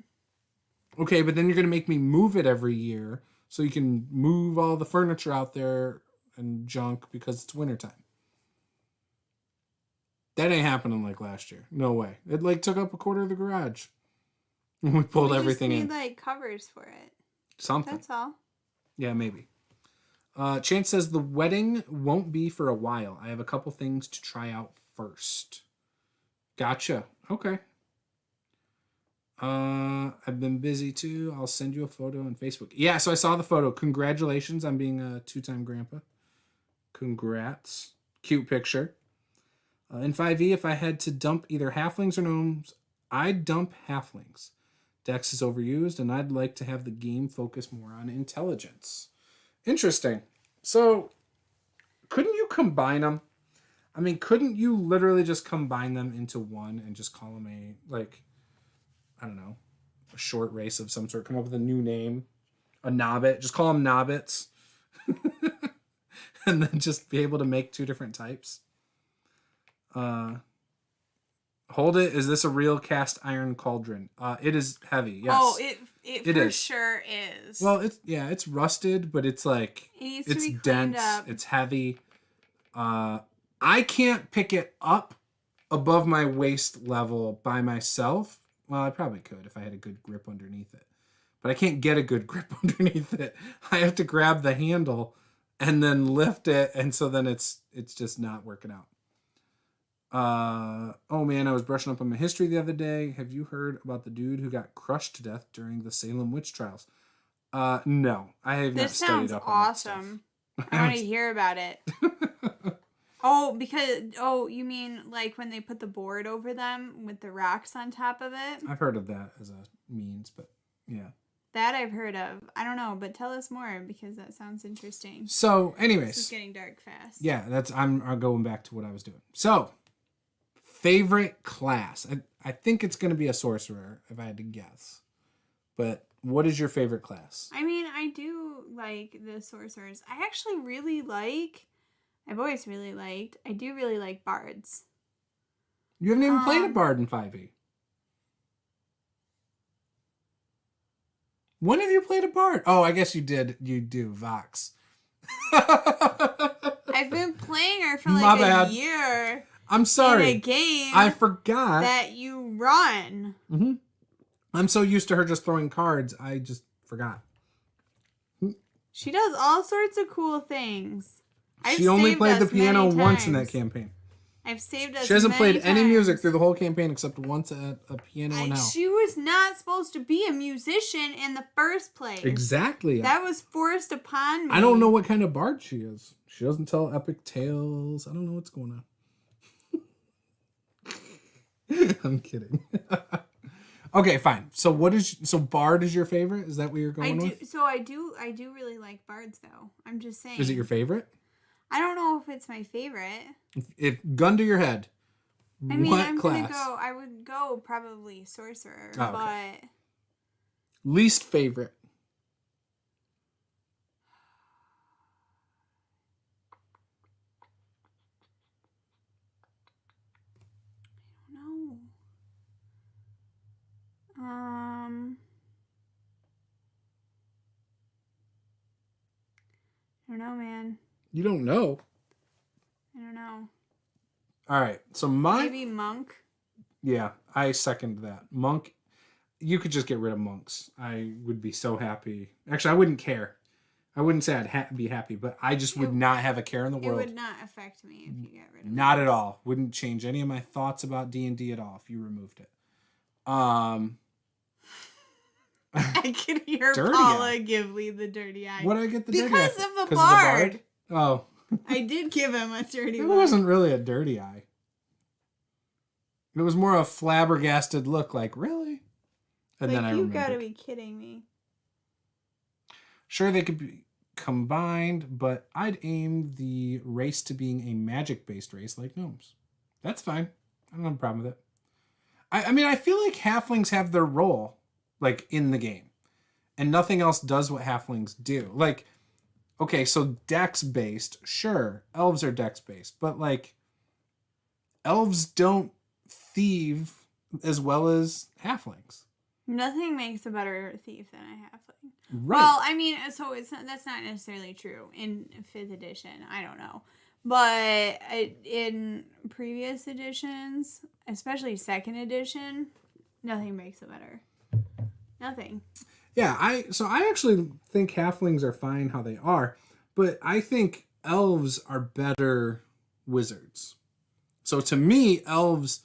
Okay, but then you're going to make me move it every year so you can move all the furniture out there and junk because it's wintertime. That ain't happening like last year. No way. It like took up a quarter of the garage. We pulled everything in. We just need like covers for it. Something. That's all. Yeah, maybe. Chance says the wedding won't be for a while. I have a couple things to try out first. Gotcha. Okay. I've been busy too. I'll send you a photo on Facebook. Yeah, so I saw the photo. Congratulations on being a 2-time grandpa. Congrats. Cute picture. In 5e, if I had to dump either halflings or gnomes, I'd dump halflings. Dex is overused, and I'd like to have the game focus more on intelligence. Interesting. So, couldn't you combine them? I mean, couldn't you literally just combine them into one and just call them I don't know, a short race of some sort? Come up with a new name. A nobbit. Just call them nobbits. And then just be able to make 2 different types. Hold it. Is this a real cast iron cauldron? It is heavy. Yes. Oh, it for sure is. Well, it's rusted, but it's like it's dense. Up. It's heavy. I can't pick it up above my waist level by myself. Well, I probably could if I had a good grip underneath it, but I can't get a good grip underneath it. I have to grab the handle and then lift it, and so then it's just not working out. Oh man, I was brushing up on my history the other day. Have you heard about the dude who got crushed to death during the Salem witch trials? No, I have not studied up on that stuff. This sounds awesome. I want to hear about it. You mean like when they put the board over them with the rocks on top of it? I've heard of that as a means, but yeah. That I've heard of. I don't know, but tell us more because that sounds interesting. So, anyways. This is getting dark fast. Yeah, I'm going back to what I was doing. So, favorite class. I think it's going to be a sorcerer, if I had to guess. But what is your favorite class? I mean, I do like the sorcerers. I actually really like... I've always really liked... I do really like bards. You haven't even played a bard in 5e. When have you played a bard? Oh, I guess you did. You do, Vox. I've been playing her for My like bad. a year. I'm sorry. In a game I forgot. that you run. Mm-hmm. I'm so used to her just throwing cards, I just forgot. She does all sorts of cool things. She only played the piano once in that campaign. I've saved us. She hasn't played any times. music through the whole campaign except once at a piano and hell. She was not supposed to be a musician in the first place. Exactly. That was forced upon me. I don't know what kind of bard she is. She doesn't tell epic tales. I don't know what's going on. I'm kidding. Okay, fine. So bard is your favorite? Is that what you're going with? So I do really like bards though. I'm just saying. Is it your favorite? I don't know if it's my favorite. If gun to your head. I mean, what I'm class? I would go probably sorcerer, Oh, okay. but Least favorite. I don't know. I don't know, man. You don't know. I don't know. All right. So Maybe monk. Yeah, I second that. Monk, you could just get rid of monks. I would be so happy. Actually, I wouldn't care. I wouldn't say I'd be happy, but I just would not have a care in the world. It would not affect me if you got rid of it. Not at all. Wouldn't change any of my thoughts about D&D at all if you removed it. I can hear Paula give Lee the dirty eye. What did I get the dirty eye? Because of the bard. Oh. I did give him a dirty eye. It wasn't really a dirty eye. It was more a flabbergasted look, like, really? And then I remembered. You gotta be kidding me. Sure, they could be combined, but I'd aim the race to being a magic-based race like gnomes. That's fine. I don't have a problem with it. I mean, I feel like halflings have their role, like, in the game. And nothing else does what halflings do. Like, okay, so dex-based, sure, elves are dex-based, but, like, elves don't thieve as well as halflings. Nothing makes a better thief than a halfling. Right. Well, I mean, so that's not necessarily true in 5th edition. I don't know. But in previous editions, especially 2nd edition, nothing makes it better. Nothing. Yeah, I actually think halflings are fine how they are, but I think elves are better wizards. So to me, elves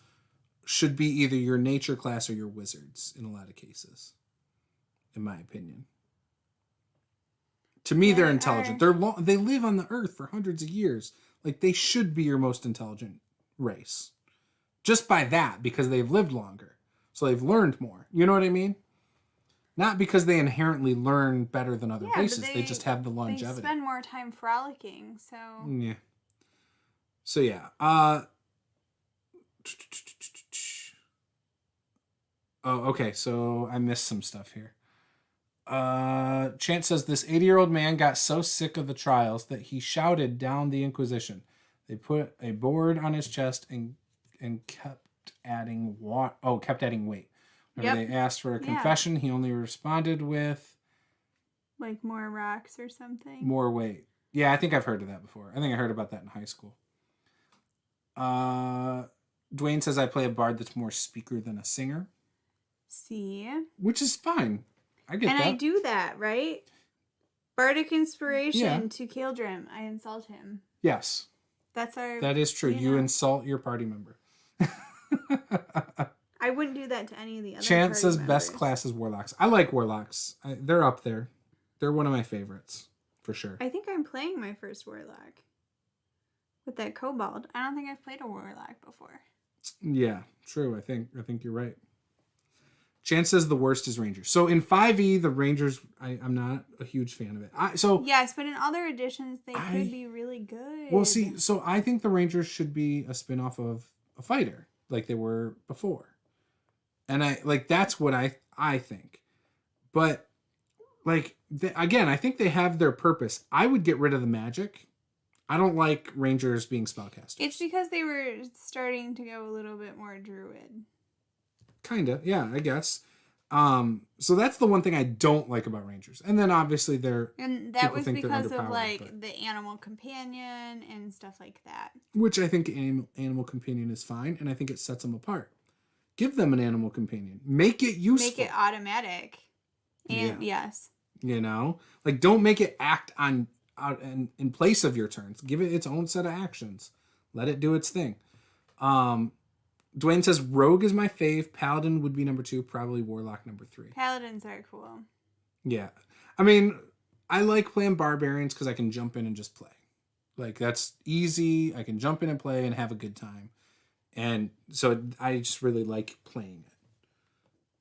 should be either your nature class or your wizards in a lot of cases, in my opinion. To me, they're intelligent. They live on the earth for hundreds of years. Like, they should be your most intelligent race. Just by that, because they've lived longer. So they've learned more. You know what I mean? Not because they inherently learn better than other races. They just have the longevity. They spend more time frolicking, so... Yeah. So, yeah. Oh, okay. So I missed some stuff here. Chance says this 80-year-old man got so sick of the trials that he shouted down the Inquisition. They put a board on his chest and kept adding weight. Whenever they asked for a confession, he only responded with like more rocks or something. More weight. Yeah, I think I've heard of that before. I think I heard about that in high school. Dwayne says I play a bard that's more speaker than a singer. See? Which is fine. I get that. And I do that, right? Bardic inspiration to Kildrim. I insult him. Yes. That is true. You insult your party member. I wouldn't do that to any of the other Chance says members. best class is warlocks. I like warlocks. They're up there. They're one of my favorites. For sure. I think I'm playing my first warlock. With that kobold. I don't think I've played a warlock before. Yeah, true. I think you're right. Chance says the worst is Rangers. So in 5e, the Rangers, I'm not a huge fan of it. Yes, but in other editions, they could be really good. Well, see, so I think the Rangers should be a spin-off of a fighter, like they were before. And that's what I think. But, again, I think they have their purpose. I would get rid of the magic. I don't like Rangers being spellcasters. It's because they were starting to go a little bit more druid. Kinda, yeah, I guess. So that's the one thing I don't like about Rangers. And then obviously and that was think because of underpowered, like but... the animal companion and stuff like that. Which I think animal companion is fine, and I think it sets them apart. Give them an animal companion. Make it useful. Make it automatic. And yes. You know? Like, don't make it act in place of your turns. Give it its own set of actions. Let it do its thing. Dwayne says Rogue is my fave. Paladin would be number 2. Probably Warlock number 3. Paladins are cool. Yeah. I mean, I like playing Barbarians because I can jump in and just play. Like, that's easy. I can jump in and play and have a good time. And so I just really like playing it.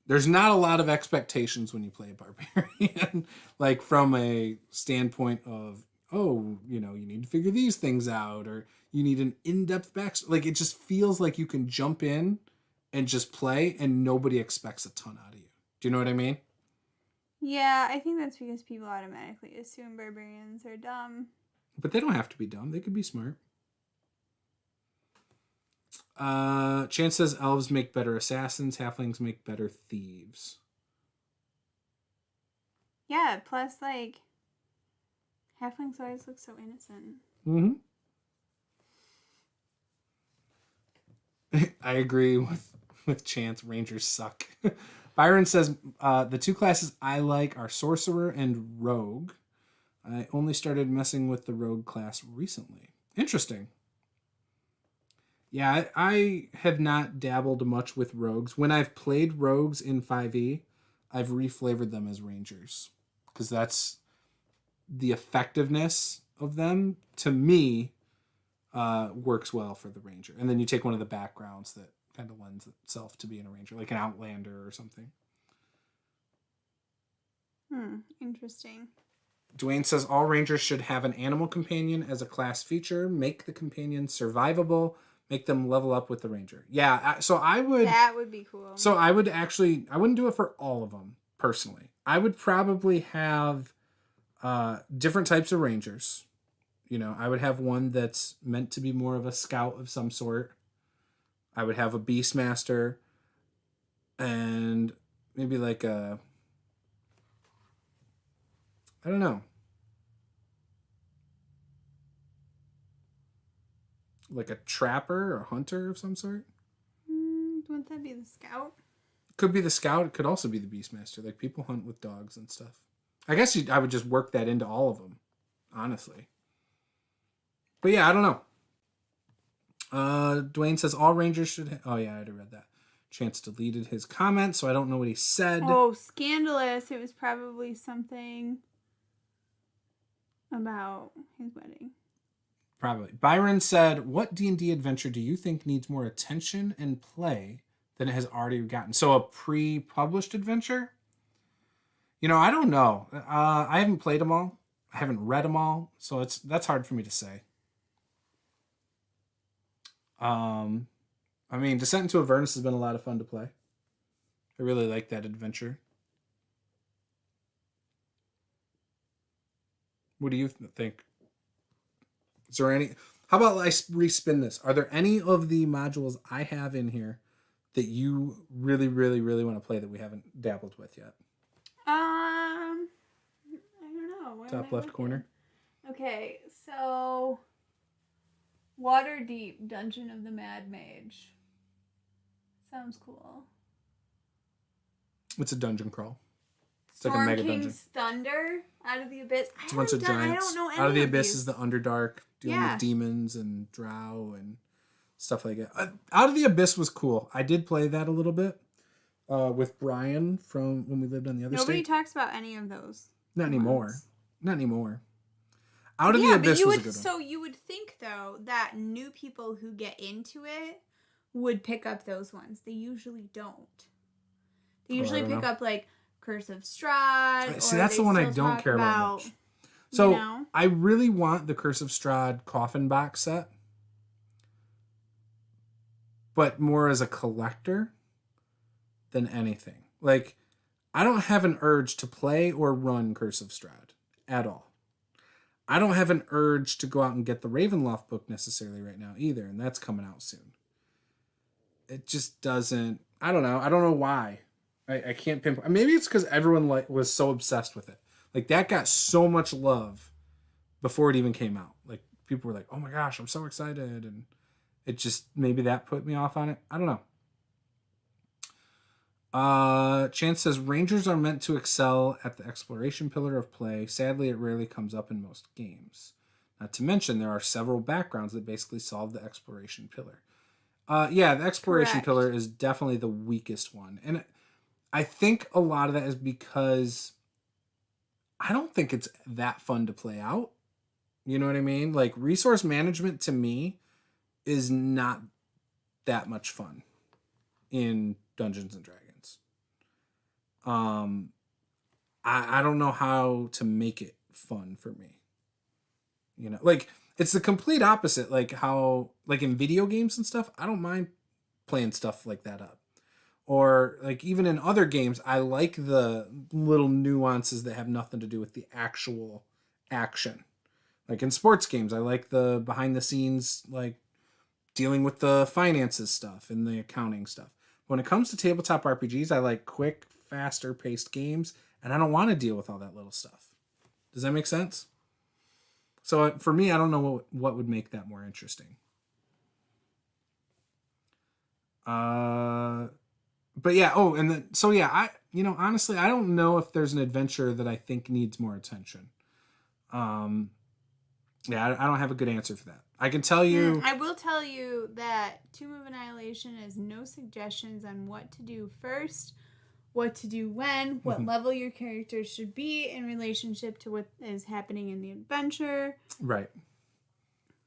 There's not a lot of expectations when you play a Barbarian. Like, from a standpoint of, oh, you know, you need to figure these things out, or you need an in-depth backstory. Like, it just feels like you can jump in and just play, and nobody expects a ton out of you. Do you know what I mean? Yeah, I think that's because people automatically assume barbarians are dumb. But they don't have to be dumb. They could be smart. Chance says elves make better assassins. Halflings make better thieves. Yeah, plus, like, halflings always look so innocent. Mm-hmm. I agree with Chance. Rangers suck. Byron says the 2 classes I like are Sorcerer and Rogue. I only started messing with the Rogue class recently. Interesting. Yeah, I have not dabbled much with Rogues. When I've played Rogues in 5e, I've reflavored them as Rangers. Because that's the effectiveness of them, to me, works well for the Ranger. And then you take one of the backgrounds that kind of lends itself to being a Ranger, like an Outlander or something. Interesting. Dwayne says all Rangers should have an animal companion as a class feature. Make the companion survivable. Make them level up with the Ranger. Yeah, so I would... That would be cool. So I would actually... I wouldn't do it for all of them, personally. I would probably have different types of Rangers. You know, I would have one that's meant to be more of a scout of some sort. I would have a Beastmaster. And maybe like a... I don't know. Like a trapper or hunter of some sort. Wouldn't that be the scout? Could be the scout. It could also be the Beastmaster. Like, people hunt with dogs and stuff. I guess I would just work that into all of them, honestly. But yeah, I don't know. Dwayne says all Rangers should... Oh yeah, I already read that. Chance deleted his comment, so I don't know what he said. Oh, scandalous. It was probably something about his wedding. Probably. Byron said, what D&D adventure do you think needs more attention and play than it has already gotten? So a pre-published adventure? You know, I don't know. I haven't played them all. I haven't read them all. So that's hard for me to say. I mean, Descent into Avernus has been a lot of fun to play. I really like that adventure. What do you think? Is there any... How about I respin this? Are there any of the modules I have in here that you really, really, really want to play that we haven't dabbled with yet? I don't know. Where Top left corner. Okay, so Waterdeep Dungeon of the Mad Mage. Sounds cool. It's a dungeon crawl. It's Storm like a mega King's dungeon. Thunder, Out of the Abyss. It's a bunch of giants. I don't know any Out of the of Abyss these. is the Underdark, dealing with demons and drow and stuff like that. Out of the Abyss was cool. I did play that a little bit with Brian from when we lived on the other Nobody state. talks about any of those. Not anymore. Not anymore. Out of the Abyss was a good one. So you would think, though, that new people who get into it would pick up those ones. They usually don't. They usually pick up, like, Curse of Strahd. See, that's the one I don't care about much. So, you know? I really want the Curse of Strahd coffin box set. But more as a collector than anything. Like, I don't have an urge to play or run Curse of Strahd at all. I don't have an urge to go out and get the Ravenloft book necessarily right now either, and that's coming out soon. It just doesn't. I don't know. I don't know why. I can't pinpoint. Maybe it's because everyone was so obsessed with it. Like that got so much love before it even came out. Like people were like, "Oh my gosh, I'm so excited," and it just maybe that put me off on it. I don't know. Chance says Rangers are meant to excel at the exploration pillar of play. Sadly, it rarely comes up in most games. Not to mention, there are several backgrounds that basically solve the exploration pillar. Yeah, the exploration pillar is definitely the weakest one. And I think a lot of that is because I don't think it's that fun to play out. You know what I mean? Like, resource management to me is not that much fun in Dungeons and Dragons. I don't know how to make it fun for me. You know, like it's the complete opposite. Like how, like in video games and stuff, I don't mind playing stuff like that up. Or like even in other games, I like the little nuances that have nothing to do with the actual action. Like in sports games, I like the behind the scenes, like dealing with the finances stuff and the accounting stuff. When it comes to tabletop RPGs, I like quick, faster paced games, and I don't want to deal with all that little stuff. Does that make sense? So for me, I don't know what would make that more interesting. But yeah, and then so yeah, honestly, I don't know if there's an adventure that I think needs more attention. Yeah, I don't have a good answer for that. I can tell you. I will tell you that Tomb of Annihilation has no suggestions on what to do first, what to do when, what level your character should be in relationship to what is happening in the adventure. Right.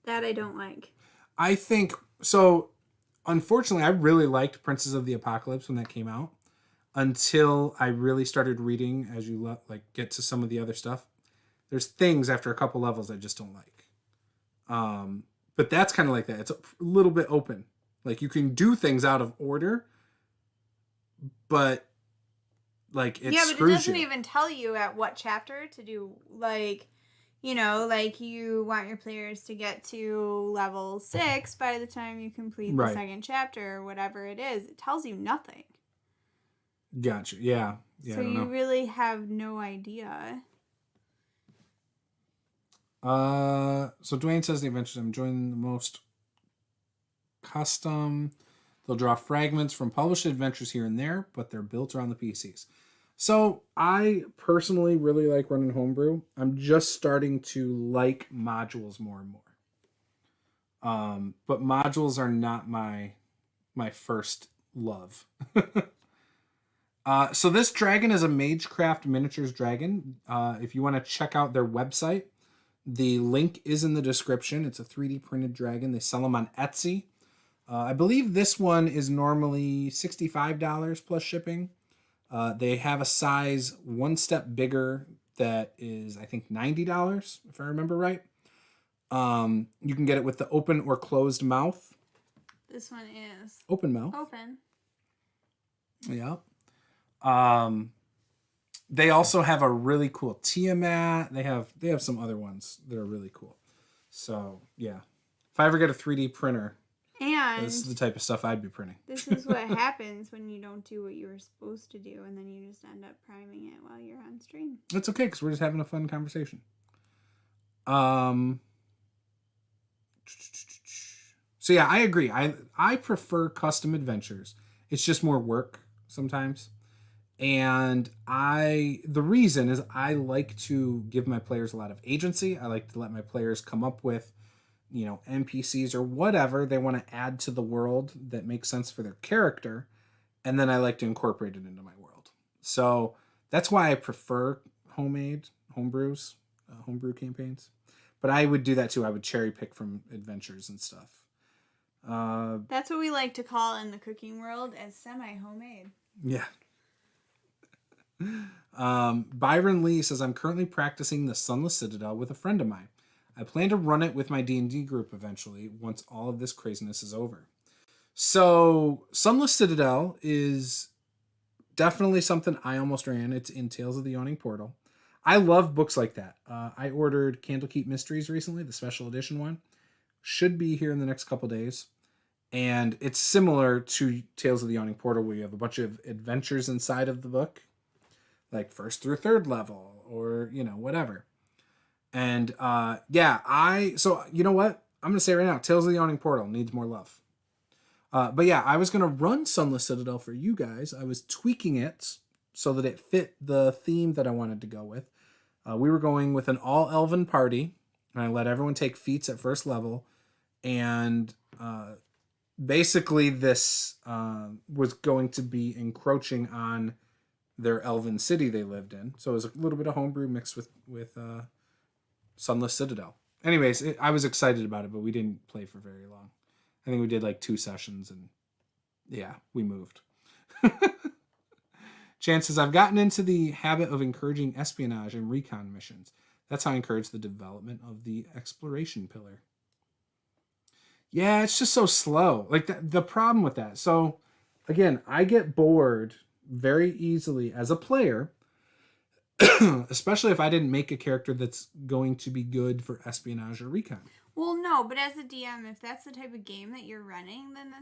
That I don't like. I think so. Unfortunately, I really liked Princes of the Apocalypse when that came out until I really started reading as you get to some of the other stuff. There's things after a couple levels I just don't like. But that's kind of like that. It's a little bit open. Like you can do things out of order, but like it but it doesn't even tell you at what chapter to do. Like, like you want your players to get to level 6 by the time you complete the second chapter or whatever it is. It tells you nothing. Gotcha. Yeah. So you really have no idea. So Dwayne says the adventures I'm enjoying the most custom. They'll draw fragments from published adventures here and there, but they're built around the PCs. So I personally really like running homebrew. I'm just starting to like modules more and more. But modules are not my first love. So this dragon is a Magecraft Miniatures dragon. If you want to check out their website, the link is in the description. It's a 3D printed dragon. They sell them on Etsy. I believe this one is normally $65 plus shipping. They have a size one step bigger that is, I think, $90, if I remember right. You can get it with the open or closed mouth. This one is open mouth. Open. Yeah. They also have a really cool Tiamat. They have some other ones that are really cool. So yeah, if I ever get a 3D printer, and this is the type of stuff I'd be printing. This is what happens when you don't do what you were supposed to do, and then you just end up priming it while you're on stream. It's okay because we're just having a fun conversation. So yeah, I agree. I prefer custom adventures. It's just more work sometimes. And the reason is I like to give my players a lot of agency. I like to let my players come up with, NPCs or whatever they want to add to the world that makes sense for their character. And then I like to incorporate it into my world. So that's why I prefer homebrew campaigns. But I would do that too. I would cherry pick from adventures and stuff. That's what we like to call in the cooking world as semi-homemade. Yeah. Byron Lee says, I'm currently practicing the Sunless Citadel with a friend of mine. I plan to run it with my D&D group eventually once all of this craziness is over. So Sunless Citadel is definitely something I almost ran. It's in Tales of the Yawning Portal. I love books like that. I ordered Candlekeep Mysteries recently, the special edition one. Should be here in the next couple days. And it's similar to Tales of the Yawning Portal, where you have a bunch of adventures inside of the book, like first through third level, or whatever. And so you know what? I'm gonna say right now, Tales of the Yawning Portal needs more love. But yeah, I was gonna run Sunless Citadel for you guys. I was tweaking it so that it fit the theme that I wanted to go with. We were going with an all-elven party, and I let everyone take feats at first level, and basically this was going to be encroaching on their elven city they lived in. So it was a little bit of homebrew mixed with Sunless Citadel. Anyways, I was excited about it, but we didn't play for very long. I think we did like 2 sessions, and yeah, we moved. Chances I've gotten into the habit of encouraging espionage and recon missions. That's how I encourage the development of the exploration pillar. Yeah, it's just so slow. Like the problem with that. So again, I get bored very easily as a player, especially if I didn't make a character that's going to be good for espionage or recon. Well, no, but as a DM, if that's the type of game that you're running, then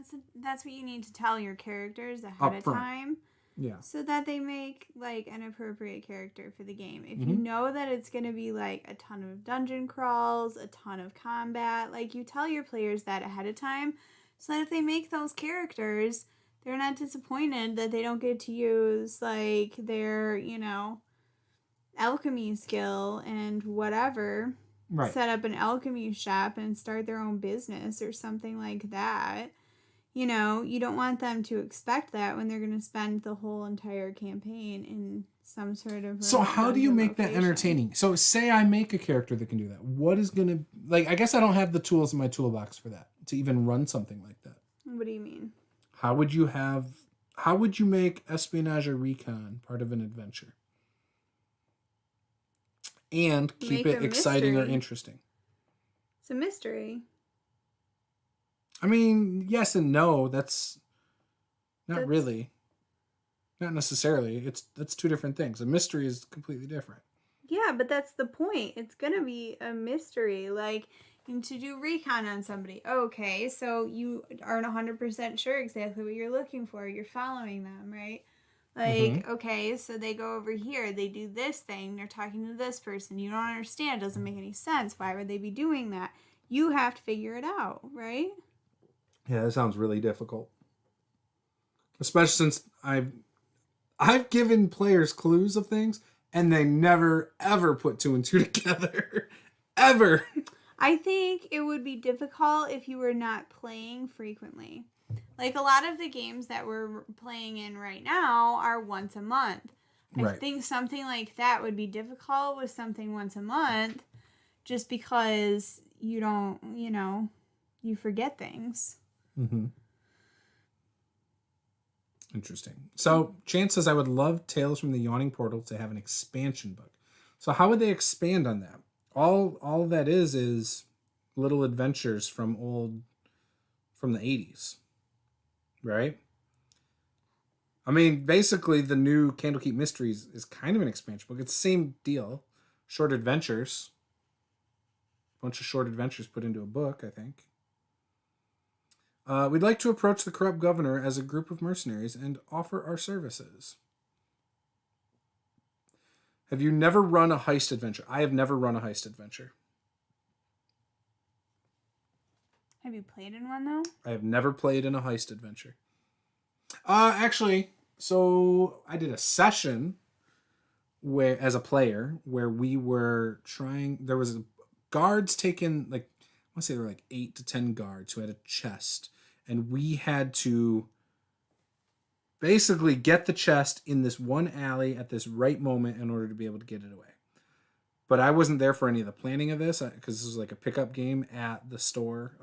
that's what you need to tell your characters ahead of time. Yeah. So that they make like an appropriate character for the game. If you know that it's going to be like a ton of dungeon crawls, a ton of combat, like you tell your players that ahead of time so that if they make those characters, they're not disappointed that they don't get to use like their, alchemy skill and whatever. Right. Set up an alchemy shop and start their own business or something like that. You don't want them to expect that when they're going to spend the whole entire campaign in some sort of... So how do you make that entertaining? So say I make a character that can do that. What is going to... Like, I guess I don't have the tools in my toolbox for that, to even run something like that. What do you mean? How would you make espionage or recon part of an adventure? And keep it exciting or interesting. It's a mystery. I mean, yes and no. That's really. Not necessarily. That's 2 different things. A mystery is completely different. Yeah, but that's the point. It's going to be a mystery. Like, to do recon on somebody. Okay, so you aren't 100% sure exactly what you're looking for. You're following them, right? Like, okay, so they go over here. They do this thing. They're talking to this person. You don't understand. It doesn't make any sense. Why would they be doing that? You have to figure it out, right? Yeah, that sounds really difficult. Especially since I've given players clues of things and they never ever put 2 and 2 together. Ever. I think it would be difficult if you were not playing frequently. Like a lot of the games that we're playing in right now are once a month. I think something like that would be difficult with something once a month just because you don't, you forget things. Mm-hmm. Interesting. So, Chance says, I would love Tales from the Yawning Portal to have an expansion book. So how would they expand on that? All that is little adventures from the 80s. Right? I mean, basically the new Candlekeep Mysteries is kind of an expansion book. It's the same deal. Short adventures. A bunch of short adventures put into a book, I think. We'd like to approach the corrupt governor as a group of mercenaries and offer our services. Have you never run a heist adventure? I have never run a heist adventure. Have you played in one, though? I have never played in a heist adventure. Actually, so I did a session as a player where we were trying... There was guards taken, like, I want to say there were like 8 to 10 guards who had a chest. And we had to basically get the chest in this one alley at this right moment in order to be able to get it away. But I wasn't there for any of the planning of this because this was like a pickup game at the store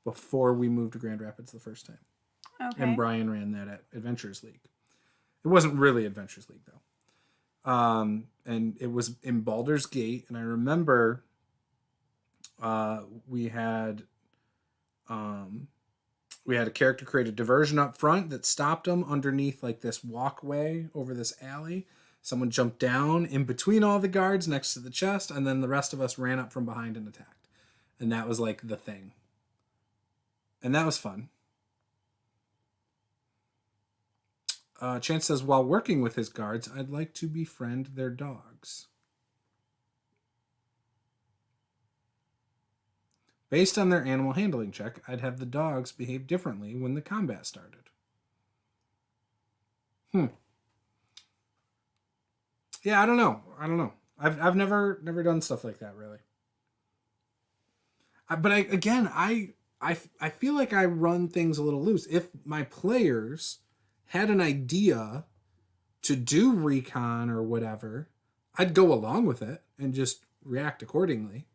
before we moved to Grand Rapids the first time. Okay. And Brian ran that at Adventures League. It wasn't really Adventures League, though. And it was in Baldur's Gate. And I remember we had a character create a diversion up front that stopped them underneath like this walkway over this alley. Someone jumped down in between all the guards next to the chest, and then the rest of us ran up from behind and attacked. And that was like the thing. And that was fun. Chance says, while working with his guards, I'd like to befriend their dogs. Based on their animal handling check, I'd have the dogs behave differently when the combat started. Yeah, I don't know. I've never done stuff like that, really. But I feel like I run things a little loose. If my players had an idea to do recon or whatever, I'd go along with it and just react accordingly.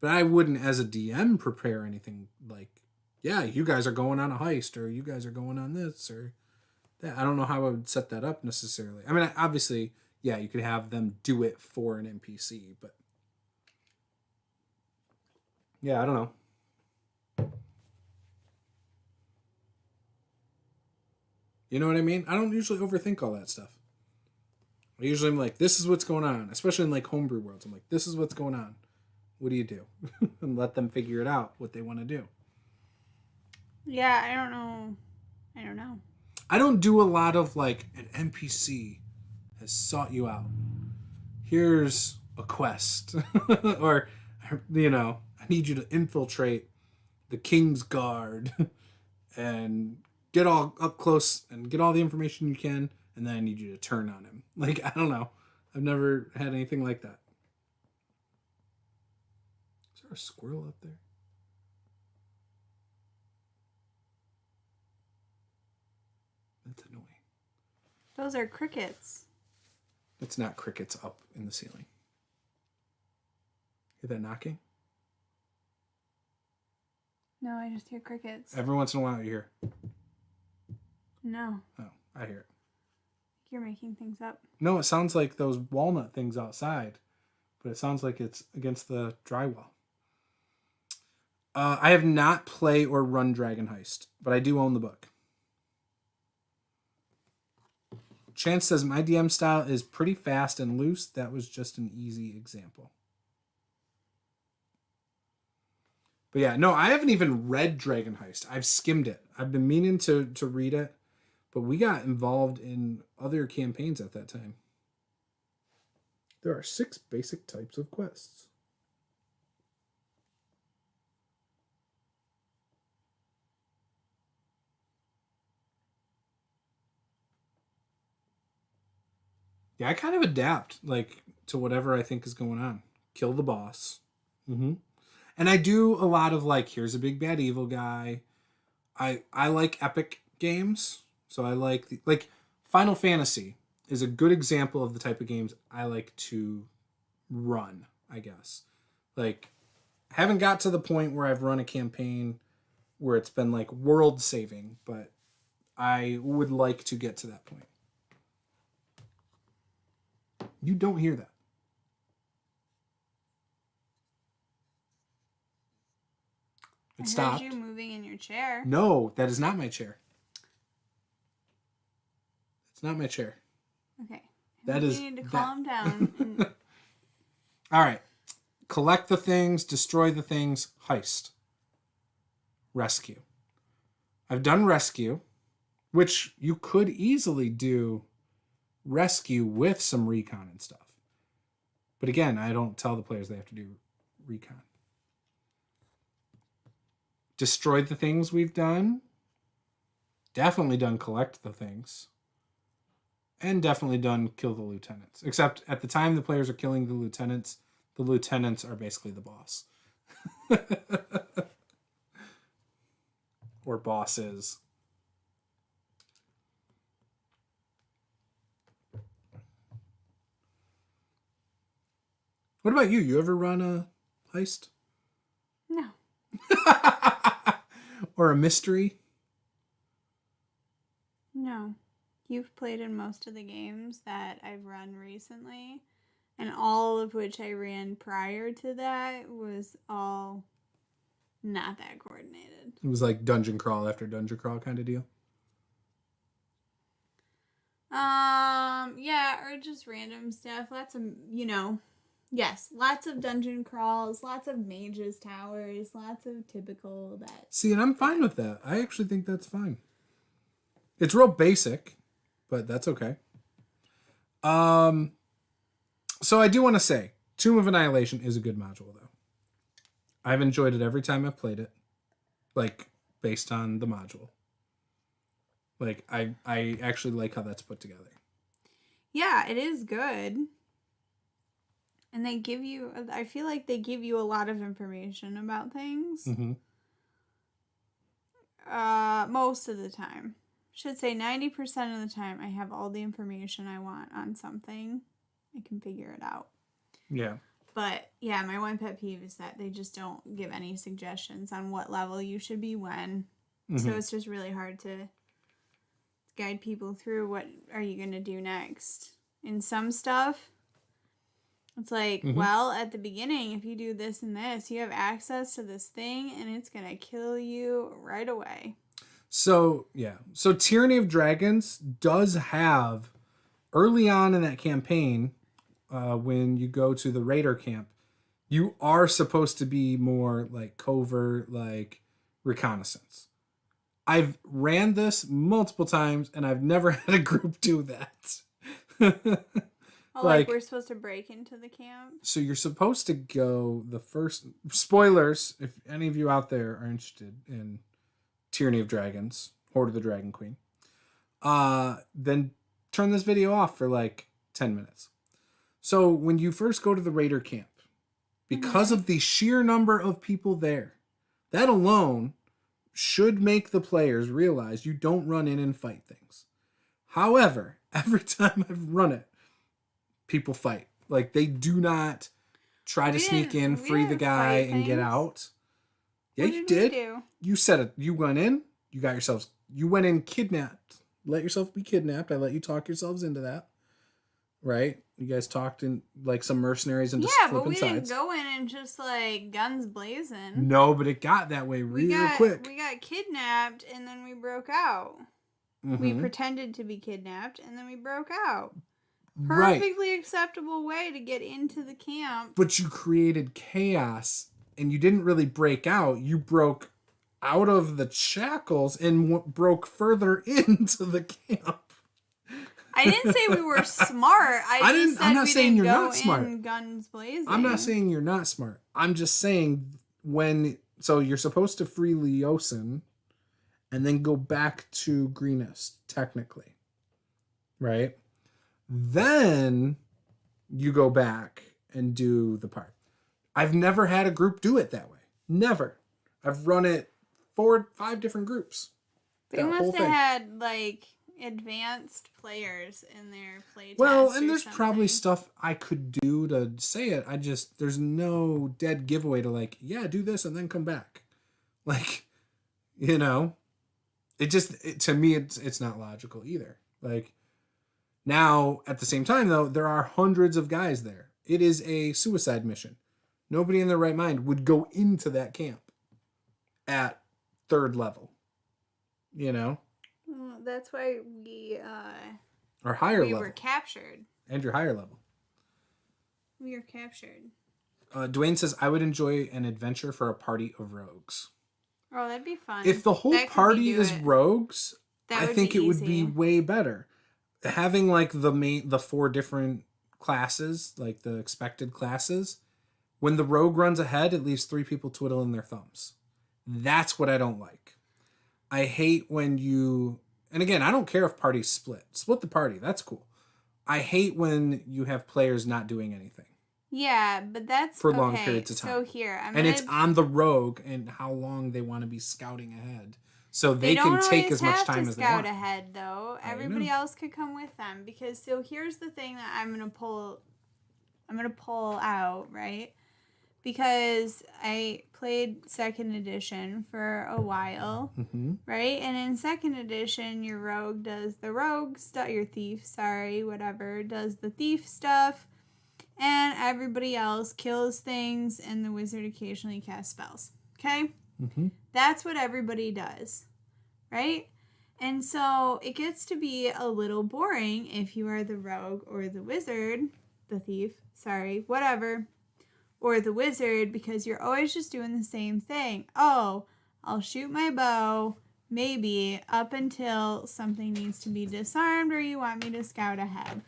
But I wouldn't, as a DM, prepare anything like, yeah, you guys are going on a heist, or you guys are going on this, or that. I don't know how I would set that up necessarily. I mean, obviously, yeah, you could have them do it for an NPC, but yeah, I don't know. You know what I mean? I don't usually overthink all that stuff. I usually am like, this is what's going on, especially in like homebrew worlds. I'm like, this is what's going on. What do you do? And let them figure it out, what they want to do. Yeah, I don't know. I don't do a lot of like, an NPC has sought you out. Here's a quest. Or, you know, I need you to infiltrate the King's Guard and get all up close and get all the information you can, and then I need you to turn on him. Like, I don't know. I've never had anything like that. Is there a squirrel up there? That's annoying. Those are crickets. It's not crickets up in the ceiling. Hear that knocking? No, I just hear crickets. Every once in a while you hear. No. Oh, I hear it. You're making things up. No, it sounds like those walnut things outside, but it sounds like it's against the drywall. I have not played or run Dragon Heist, but I do own the book. Chance says, my DM style is pretty fast and loose. That was just an easy example. But yeah, no, I haven't even read Dragon Heist. I've skimmed it. I've been meaning to read it, but we got involved in other campaigns at that time. There are 6 basic types of quests. Yeah, I kind of adapt like to whatever I think is going on. Kill the boss. Mm-hmm. And I do a lot of like, here's a big bad evil guy. I like epic games, so I like Final Fantasy is a good example of the type of games I like to run, I guess. Like, haven't got to the point where I've run a campaign where it's been like world saving, but I would like to get to that point. You don't hear that. It stopped. I heard you moving in your chair. No, that is not my chair. It's not my chair. Okay. That you is. need to calm down. And... All right. Collect the things, destroy the things, heist. Rescue. I've done rescue, which you could easily do rescue with some recon and stuff. But again, I don't tell the players they have to do recon. Destroy the things we've done. Definitely done collect the things. And definitely done kill the lieutenants. Except at the time the players are killing the lieutenants are basically the boss. Or bosses. What about you? You ever run a heist? No. Or a mystery? No. You've played in most of the games that I've run recently, and all of which I ran prior to that was all not that coordinated. It was like dungeon crawl after dungeon crawl kind of deal? Yeah, or just random stuff. Lots of, yes, lots of dungeon crawls, lots of mages towers, lots of typical that. See, and I'm fine with that. I actually think that's fine. It's real basic, but that's okay. So I do want to say, Tomb of Annihilation is a good module, though. I've enjoyed it every time I've played it, like, based on the module. Like, I actually like how that's put together. Yeah, it is good. And they give you, I feel like they give you a lot of information about things. Mm-hmm. Most of the time. Should say 90% of the time I have all the information I want on something. I can figure it out. Yeah. But yeah, my one pet peeve is that they just don't give any suggestions on what level you should be when. Mm-hmm. So it's just really hard to guide people through what are you going to do next. In some stuff, it's like, well, at the beginning, if you do this and this, you have access to this thing and it's going to kill you right away. So, yeah. So Tyranny of Dragons does have, early on in that campaign, when you go to the Raider camp, you are supposed to be more like covert, like reconnaissance. I've ran this multiple times and I've never had a group do that. Like we're supposed to break into the camp? So you're supposed to go the first... Spoilers, if any of you out there are interested in Tyranny of Dragons, Horde of the Dragon Queen, then turn this video off for like 10 minutes. So when you first go to the Raider camp, because of the sheer number of people there, that alone should make the players realize you don't run in and fight things. However, every time I've run it, people fight. Like, they do not try to sneak in, free the guy, and get out. Yeah, you did. You said it. You went in. You got yourselves. You went in kidnapped. Let yourself be kidnapped. I let you talk yourselves into that. Right? You guys talked in like some mercenaries into flipping sides. Yeah, but we didn't go in and just like guns blazing. No, but it got that way real quick. We got kidnapped and then we broke out. We pretended to be kidnapped and then we broke out. Perfectly acceptable way to get into the camp. But you created chaos and you didn't really break out. You broke out of the shackles and broke further into the camp. I didn't say we were smart. I'm not saying you're not smart. Guns blazing. I'm not saying you're not smart. I'm just saying so you're supposed to free Leosin and then go back to Greenest, technically. Right? Then you go back and do the part. I've never had a group do it that way. Never. I've run it 4 or 5 different groups. They must have had like advanced players in their playtest. Well, and there's probably stuff I could do to say it. There's no dead giveaway to like, yeah, do this and then come back. Like, to me, it's not logical either. Like, now, at the same time, though, there are hundreds of guys there. It is a suicide mission. Nobody in their right mind would go into that camp at 3rd level. Well, that's why we or higher level. We were captured. And your higher level. We were captured. Dwayne says, I would enjoy an adventure for a party of rogues. Oh, that'd be fun. If the whole party is rogues, I think it would be way better. Having like the 4 different classes, like the expected classes, when the rogue runs ahead, it leaves 3 people twiddling their thumbs. That's what I don't like. I hate when and again, I don't care if parties split. Split the party. That's cool. I hate when you have players not doing anything. Yeah, but that's for long periods of time. So here, it's on the rogue and how long they want to be scouting ahead. So they can take as much time as they want. Scout ahead, though. Everybody else could come with them because here's the thing that I'm gonna pull out, right? Because I played 2nd edition for a while, right? And in 2nd edition, your rogue does the rogue stuff. Your thief, does the thief stuff, and everybody else kills things, and the wizard occasionally casts spells. Okay. That's what everybody does, right? And so it gets to be a little boring if you are the rogue or the wizard, the thief, sorry, whatever, or the wizard, because you're always just doing the same thing. Oh, I'll shoot my bow, maybe, up until something needs to be disarmed or you want me to scout ahead.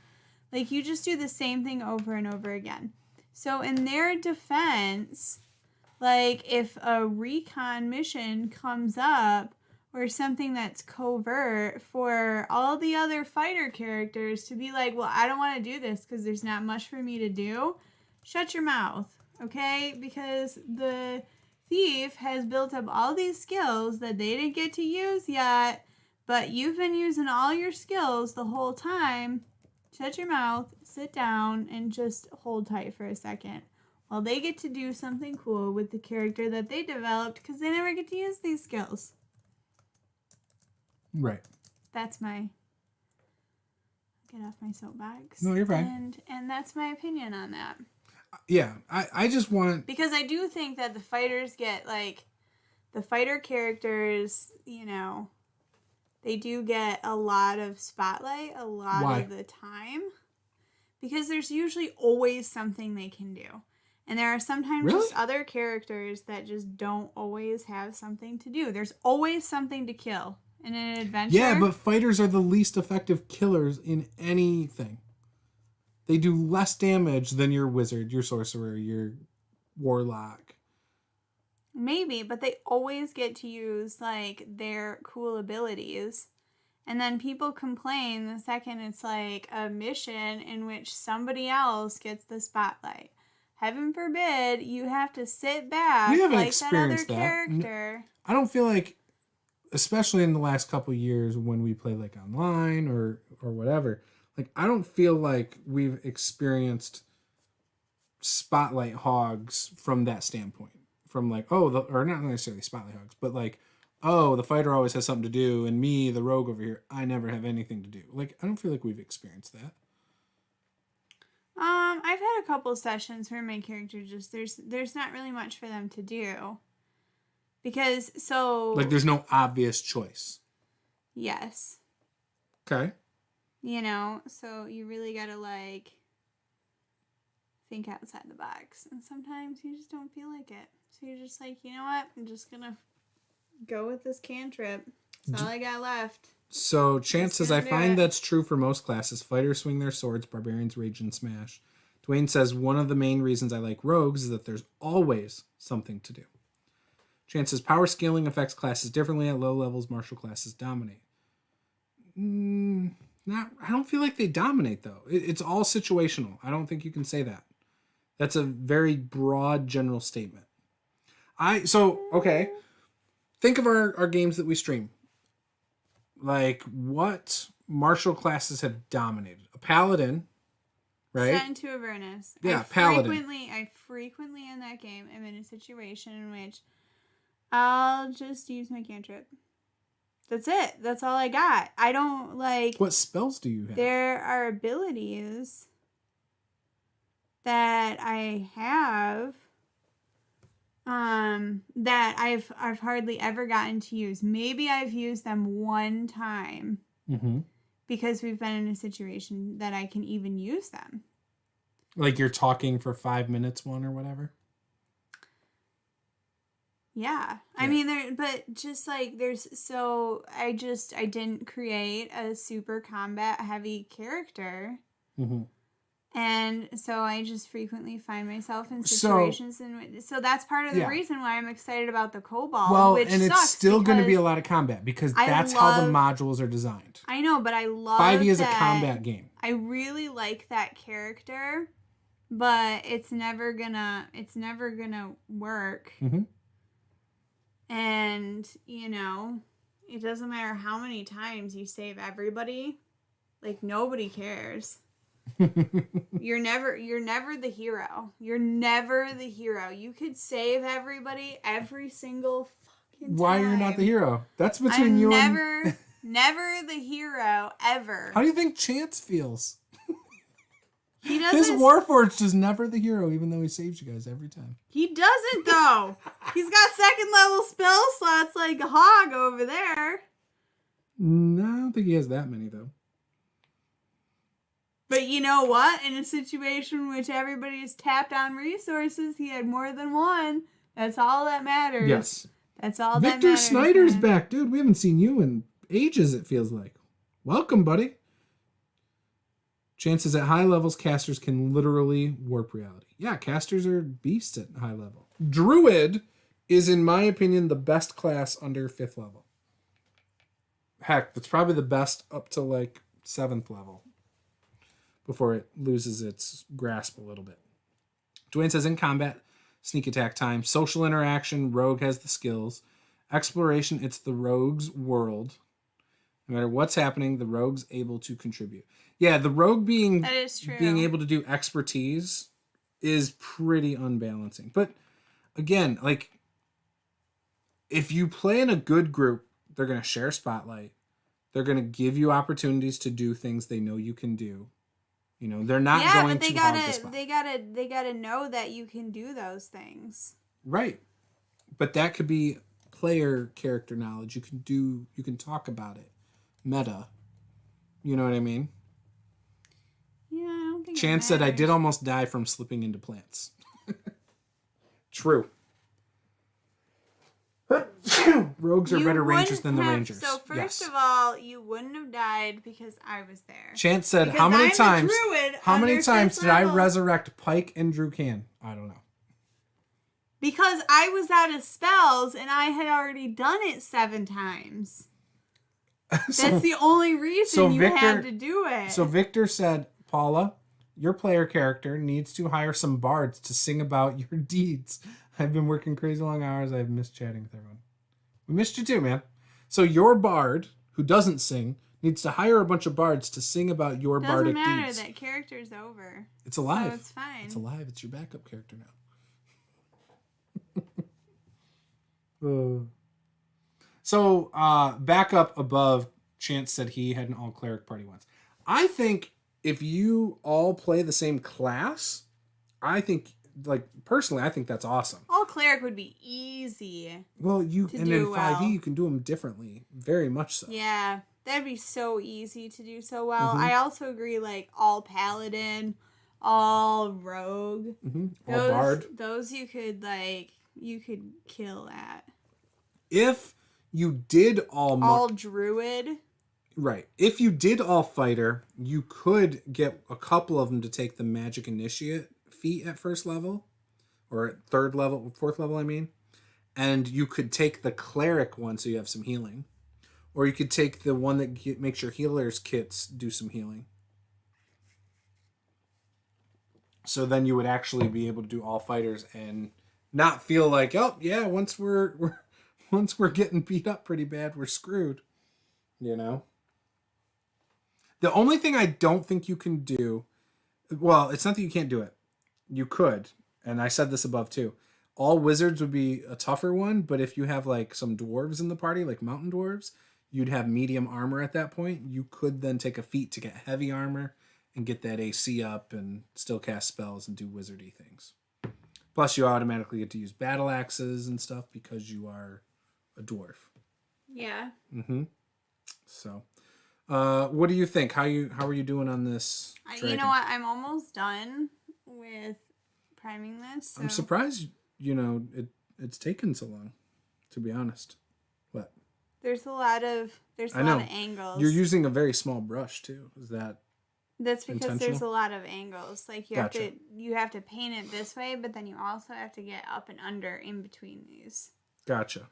Like, you just do the same thing over and over again. So in their defense, like, if a recon mission comes up or something that's covert, for all the other fighter characters to be like, well, I don't want to do this because there's not much for me to do, shut your mouth, okay? Because the thief has built up all these skills that they didn't get to use yet, but you've been using all your skills the whole time. Shut your mouth, sit down, and just hold tight for a second while they get to do something cool with the character that they developed, because they never get to use these skills. Right. That's my... Get off my soapbox. No, you're fine. And that's my opinion on that. Yeah, I just want... Because I do think that the fighters get, like... The fighter characters, you know... They do get a lot of spotlight a lot of the time. Because there's usually always something they can do. And there are sometimes just other characters that just don't always have something to do. There's always something to kill in an adventure. Yeah, but fighters are the least effective killers in anything. They do less damage than your wizard, your sorcerer, your warlock. Maybe, but they always get to use, like, their cool abilities. And then people complain the second it's, like, a mission in which somebody else gets the spotlight. Heaven forbid you have to sit back like that other character. I don't feel like, especially in the last couple of years when we play, like, online or whatever, like, I don't feel like we've experienced spotlight hogs from that standpoint. From like, or not necessarily spotlight hogs, but like, the fighter always has something to do, and me, the rogue over here, I never have anything to do. Like, I don't feel like we've experienced that. I've had a couple sessions where my character just, there's not really much for them to do. Because, so... Like, there's no obvious choice. Yes. Okay. You know, so you really gotta, like, think outside the box. And sometimes you just don't feel like it. So you're just like, you know what? I'm just gonna go with this cantrip. That's all I got left. So, Chance says, I find that's true for most classes. Fighters swing their swords, barbarians rage and smash. Dwayne says, one of the main reasons I like rogues is that there's always something to do. Chance says, power scaling affects classes differently. At low levels, martial classes dominate. I don't feel like they dominate, though. It's all situational. I don't think you can say that. That's a very broad general statement. Okay. Think of our games that we stream. Like, what martial classes have dominated? A paladin, right? Set into Avernus. Yeah, paladin. I frequently in that game am in a situation in which I'll just use my cantrip. That's it. That's all I got. I don't, like... What spells do you have? There are abilities that I have that I've hardly ever gotten to use. Maybe I've used them one time because we've been in a situation that I can even use them. Like you're talking for 5 minutes one or whatever? Yeah. I mean, but just like I didn't create a super combat heavy character. Mm-hmm. And so I just frequently find myself in situations, so that's part of the reason why I'm excited about the Cobalt. Well, which and it's still going to be a lot of combat because that's how the modules are designed. I know, but I love 5e is a combat game. I really like that character, but it's never gonna work. Mm-hmm. And you know, it doesn't matter how many times you save everybody, like nobody cares. You're never the hero. You're never the hero. You could save everybody every single fucking time. Why are you not the hero? That's between you and... never the hero, ever. How do you think Chance feels? He doesn't... His Warforged is never the hero, even though he saves you guys every time. He doesn't, though. He's got second level spell slots like a hog over there. No, I don't think he has that many, though. But you know what? In a situation in which everybody's tapped on resources, he had more than one. That's all that matters. Yes. That's all that Victor matters. Snyder's man. back, dude. We haven't seen you in ages, it feels like. Welcome, buddy. Chances at high levels, casters can literally warp reality. Yeah, casters are beasts at high level. Druid is, in my opinion, the best class under 5th level. Heck, that's probably the best up to like 7th level before it loses its grasp a little bit. Dwayne says, in combat, sneak attack time, social interaction, rogue has the skills. Exploration, it's the rogue's world. No matter what's happening, the rogue's able to contribute. Yeah, the rogue being That is true. being able to do expertise is pretty unbalancing. But again, like, if you play in a good group, they're going to share spotlight. They're going to give you opportunities to do things they know you can do. You know, they're not going to hog the spot. they gotta know that you can do those things. Right. But that could be player character knowledge. You can talk about it. Meta. You know what I mean? Yeah, I don't think Chance said, I did almost die from slipping into plants. True. Rogues are better rangers than the rangers. So first of all, you wouldn't have died because I was there. Chance said, because how many I'm times? the druid How many under times fifth did I level. resurrect Pike and Drew Can? I don't know. Because I was out of spells and I had already done it 7 times. That's the only reason you had to do it. So Victor said, Paula, your player character needs to hire some bards to sing about your deeds. I've been working crazy long hours. I've missed chatting with everyone. We missed you too, man. So your bard, who doesn't sing, needs to hire a bunch of bards to sing about your bardic deeds. Doesn't matter. That character's over. It's alive. So it's fine. It's alive. It's your backup character now. So back up above, Chance said he had an all cleric party once. I think if you all play the same class, I think, like, personally, I think that's awesome. All cleric would be easy. Well, in 5e, well. you can do them differently, very much so. Yeah, that'd be so easy to do so well. Mm-hmm. I also agree, like, all paladin, all rogue. Mm-hmm. All bard. Those you could kill at. If you did all druid. Right. If you did all fighter, you could get a couple of them to take the magic initiate feat at 1st level, or at 3rd level, 4th level, I mean. And you could take the cleric one so you have some healing. Or you could take the one that makes your healer's kits do some healing. So then you would actually be able to do all fighters and not feel like, oh yeah, once we're getting beat up pretty bad, we're screwed. You know? The only thing I don't think you can do, well, it's not that you can't do it. You could, and I said this above too. All wizards would be a tougher one, but if you have like some dwarves in the party, like mountain dwarves, you'd have medium armor at that point. You could then take a feat to get heavy armor and get that AC up and still cast spells and do wizardy things. Plus, you automatically get to use battle axes and stuff because you are a dwarf. Yeah. Mm-hmm. So, what do you think? How are you doing on this? You know what? I'm almost done with priming this. So. I'm surprised. It's taken so long. To be honest, what? There's a lot of angles. You're using a very small brush too. Is that? That's because there's a lot of angles. Like you Gotcha. have to paint it this way, but then you also have to get up and under in between these. Gotcha.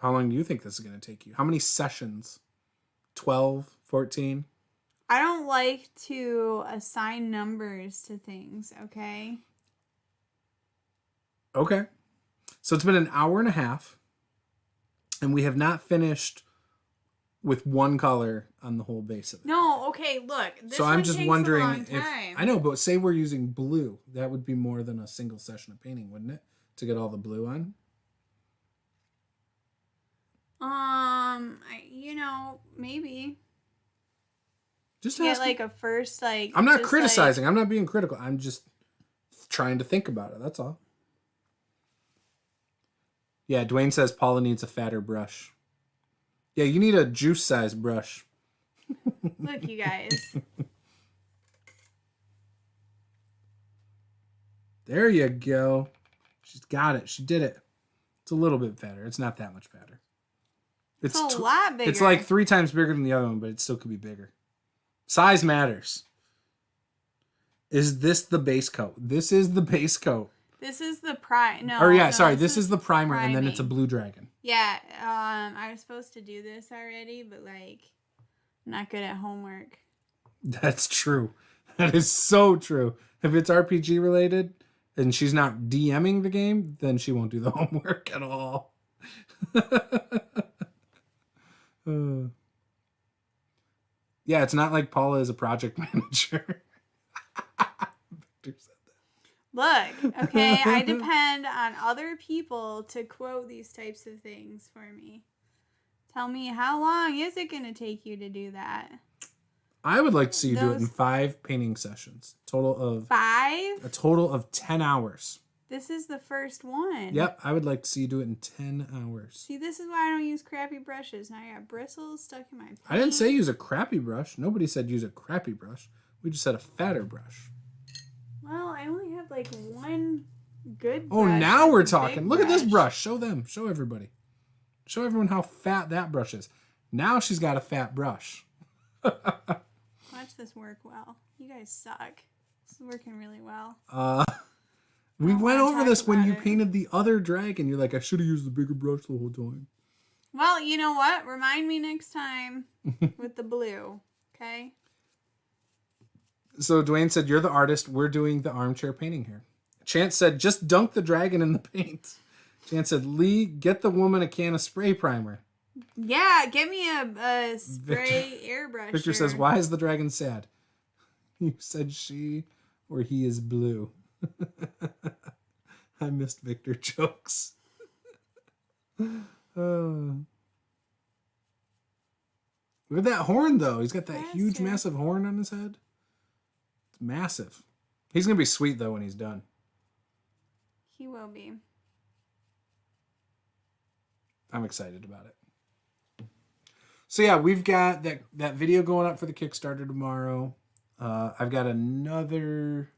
How long do you think this is going to take you? How many sessions? 12, 14? I don't like to assign numbers to things, okay? Okay. So it's been an hour and a half, and we have not finished with one color on the whole base of it. No, okay, look. This so I'm just wondering a long if time. I know, but say we're using blue, that would be more than a single session of painting, wouldn't it? To get all the blue on. Maybe. Just get like a first like. I'm not criticizing. I'm not being critical. I'm just trying to think about it. That's all. Yeah, Dwayne says Paula needs a fatter brush. Yeah, you need a juice size brush. Look, you guys. There you go. She's got it. She did it. It's a little bit fatter. It's not that much fatter. It's a lot bigger. It's like 3 times bigger than the other one, but it still could be bigger. Size matters. Is this the base coat? This is the base coat. This is the prime. No. Or yeah, no, sorry. This is the primer, priming. and then it's a blue dragon. Yeah. I was supposed to do this already, but like, I'm not good at homework. That's true. That is so true. If it's RPG related and she's not DMing the game, then she won't do the homework at all. Yeah, it's not like Paula is a project manager. Victor said that. Look, okay, I depend on other people to quote these types of things for me. Tell me, how long is it going to take you to do that? I would like to see you do it in 5 painting sessions. Total of 5? A total of 10 hours. This is the first one. Yep, I would like to see you do it in 10 hours. See, this is why I don't use crappy brushes. Now I got bristles stuck in my paint. I didn't say use a crappy brush. Nobody said use a crappy brush. We just said a fatter brush. Well, I only have like one good Oh, brush. now we're That's a talking. big Look at this brush. Show them. Show everybody. Show everyone how fat that brush is. Now she's got a fat brush. Watch this work well. You guys suck. This is working really well. We went over this when you it. painted the other dragon. You're like, I should have used the bigger brush the whole time. Well, you know what? Remind me next time with the blue. Okay? So Dwayne said, you're the artist. We're doing the armchair painting here. Chance said, just dunk the dragon in the paint. Chance said, Lee, get the woman a can of spray primer. Yeah, give me a spray airbrush. Victor says, why is the dragon sad? You said she or he is blue. I missed Victor jokes. Look at that horn, though. He's got that huge, massive horn on his head. It's massive. He's going to be sweet, though, when he's done. He will be. I'm excited about it. So, yeah, we've got that video going up for the Kickstarter tomorrow. I've got another...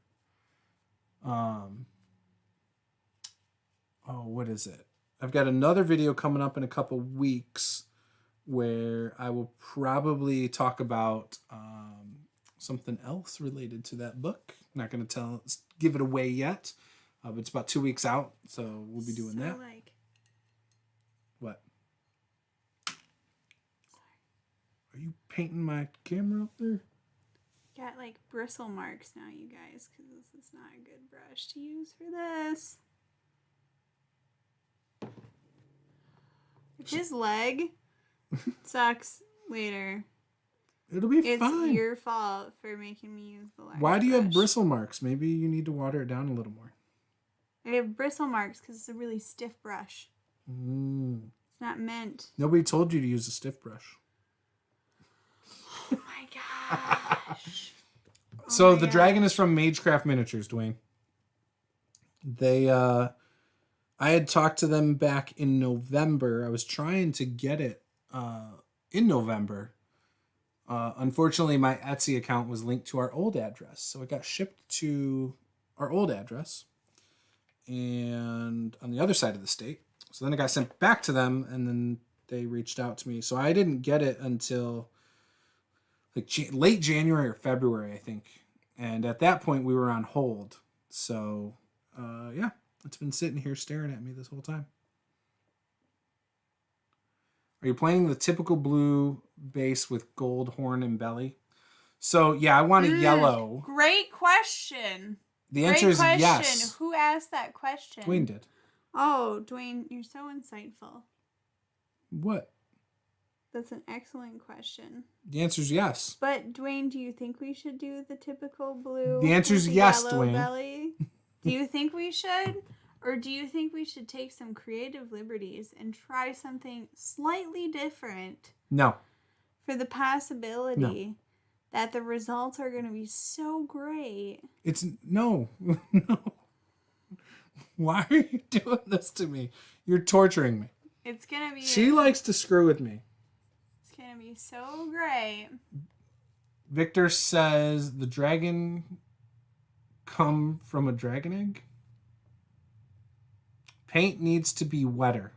what is it? I've got another video coming up in a couple weeks where I will probably talk about something else related to that book. I'm not going to give it away yet, but it's about 2 weeks out, so we'll be doing that. What? Are you painting my camera up there? Got like bristle marks now, you guys, because this is not a good brush to use for this. If his leg sucks later, it'll be fine. It's your fault for making me use the large Why do you have brush. bristle marks? Maybe you need to water it down a little more. I have bristle marks because it's a really stiff brush. It's not meant. Nobody told you to use a stiff brush. Oh my gosh. So the dragon is from Magecraft Miniatures, Dwayne. They, I had talked to them back in November. I was trying to get it in November. Unfortunately, my Etsy account was linked to our old address, so it got shipped to our old address and on the other side of the state. So then it got sent back to them, and then they reached out to me. So I didn't get it until like late January or February, I think. And at that point, we were on hold. So, yeah, it's been sitting here staring at me this whole time. Are you playing the typical blue base with gold horn and belly? So, yeah, I want a yellow. Great question. The answer is yes. Who asked that question? Dwayne did. Oh, Dwayne, you're so insightful. What? That's an excellent question. The answer is yes. But, Dwayne, do you think we should do the typical blue? The answer is with yes, yellow Dwayne. Belly? Do you think we should? Or do you think we should take some creative liberties and try something slightly different? No. For the possibility that the results are going to be so great. It's no. No. Why are you doing this to me? You're torturing me. It's going to be... She likes to screw with me. going to be so great. Victor says the dragon come from a dragon egg. Paint needs to be wetter.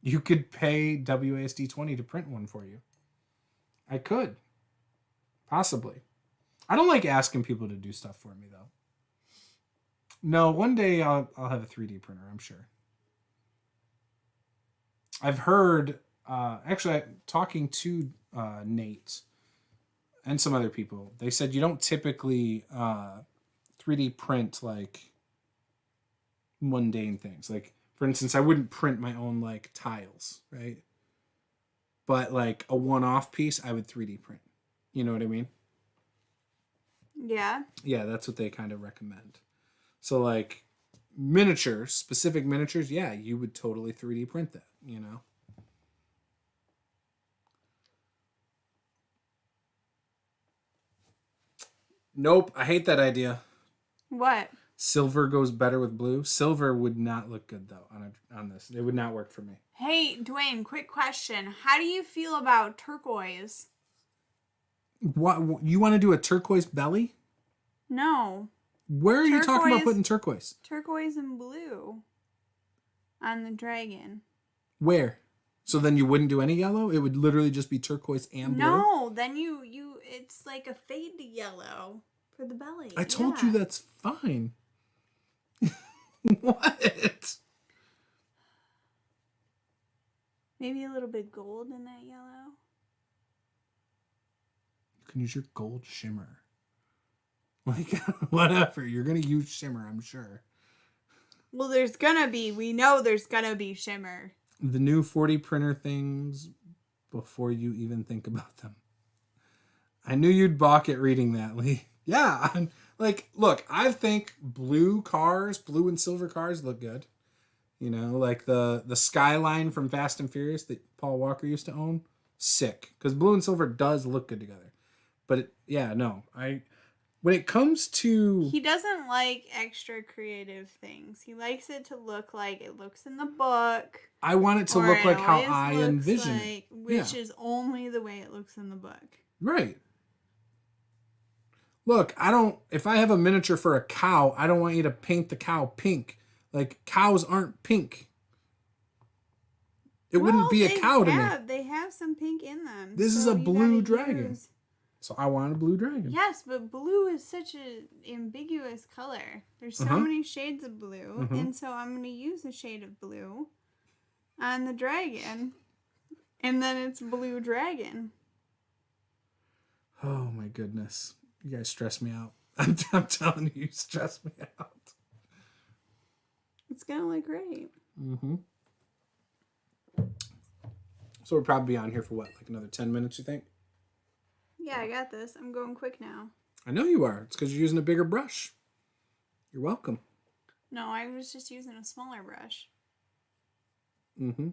You could pay WASD 20 to print one for you. I could. Possibly. I don't like asking people to do stuff for me, though. No, one day I'll have a 3D printer, I'm sure. I've heard, actually, talking to Nate and some other people, they said you don't typically 3D print, like, mundane things. Like, for instance, I wouldn't print my own, like, tiles, right? But, like, a one-off piece, I would 3D print. You know what I mean? Yeah. Yeah, that's what they kind of recommend. So, like, miniatures, specific miniatures, yeah, you would totally 3D print that, you know? Nope, I hate that idea. What? Silver goes better with blue. Silver would not look good, though, on this. It would not work for me. Hey, Dwayne, quick question. How do you feel about turquoise? What, you want to do a turquoise belly? No. Where are you talking about putting turquoise? Turquoise and blue on the dragon. Where? So then you wouldn't do any yellow? It would literally just be turquoise and blue? No, then it's like a fade to yellow for the belly. I told you that's fine. What? Maybe a little bit gold in that yellow. You can use your gold shimmer. Like, whatever. You're going to use shimmer, I'm sure. Well, we know there's gonna be shimmer. The new 4D printer things before you even think about them. I knew you'd balk at reading that, Lee. Yeah. Like, look, I think blue and silver cars look good. You know, like the Skyline from Fast and Furious that Paul Walker used to own. Sick. Because blue and silver does look good together. But, when it comes to... He doesn't like extra creative things. He likes it to look like it looks in the book. I want it to look like how I envision it. Which is only the way it looks in the book. Right. Look, if I have a miniature for a cow, I don't want you to paint the cow pink. Like, cows aren't pink. It wouldn't be a cow to me. They have some pink in them. This is a blue dragon. So I want a blue dragon. Yes, but blue is such an ambiguous color. There's so many shades of blue, and so I'm going to use a shade of blue on the dragon, and then it's blue dragon. Oh my goodness. You guys stress me out. I'm telling you stress me out. It's going to look great. Mm-hmm. So we'll probably be on here for what, like another 10 minutes, you think? Yeah, I got this. I'm going quick now. I know you are. It's because you're using a bigger brush. You're welcome. No, I was just using a smaller brush. Mm-hmm.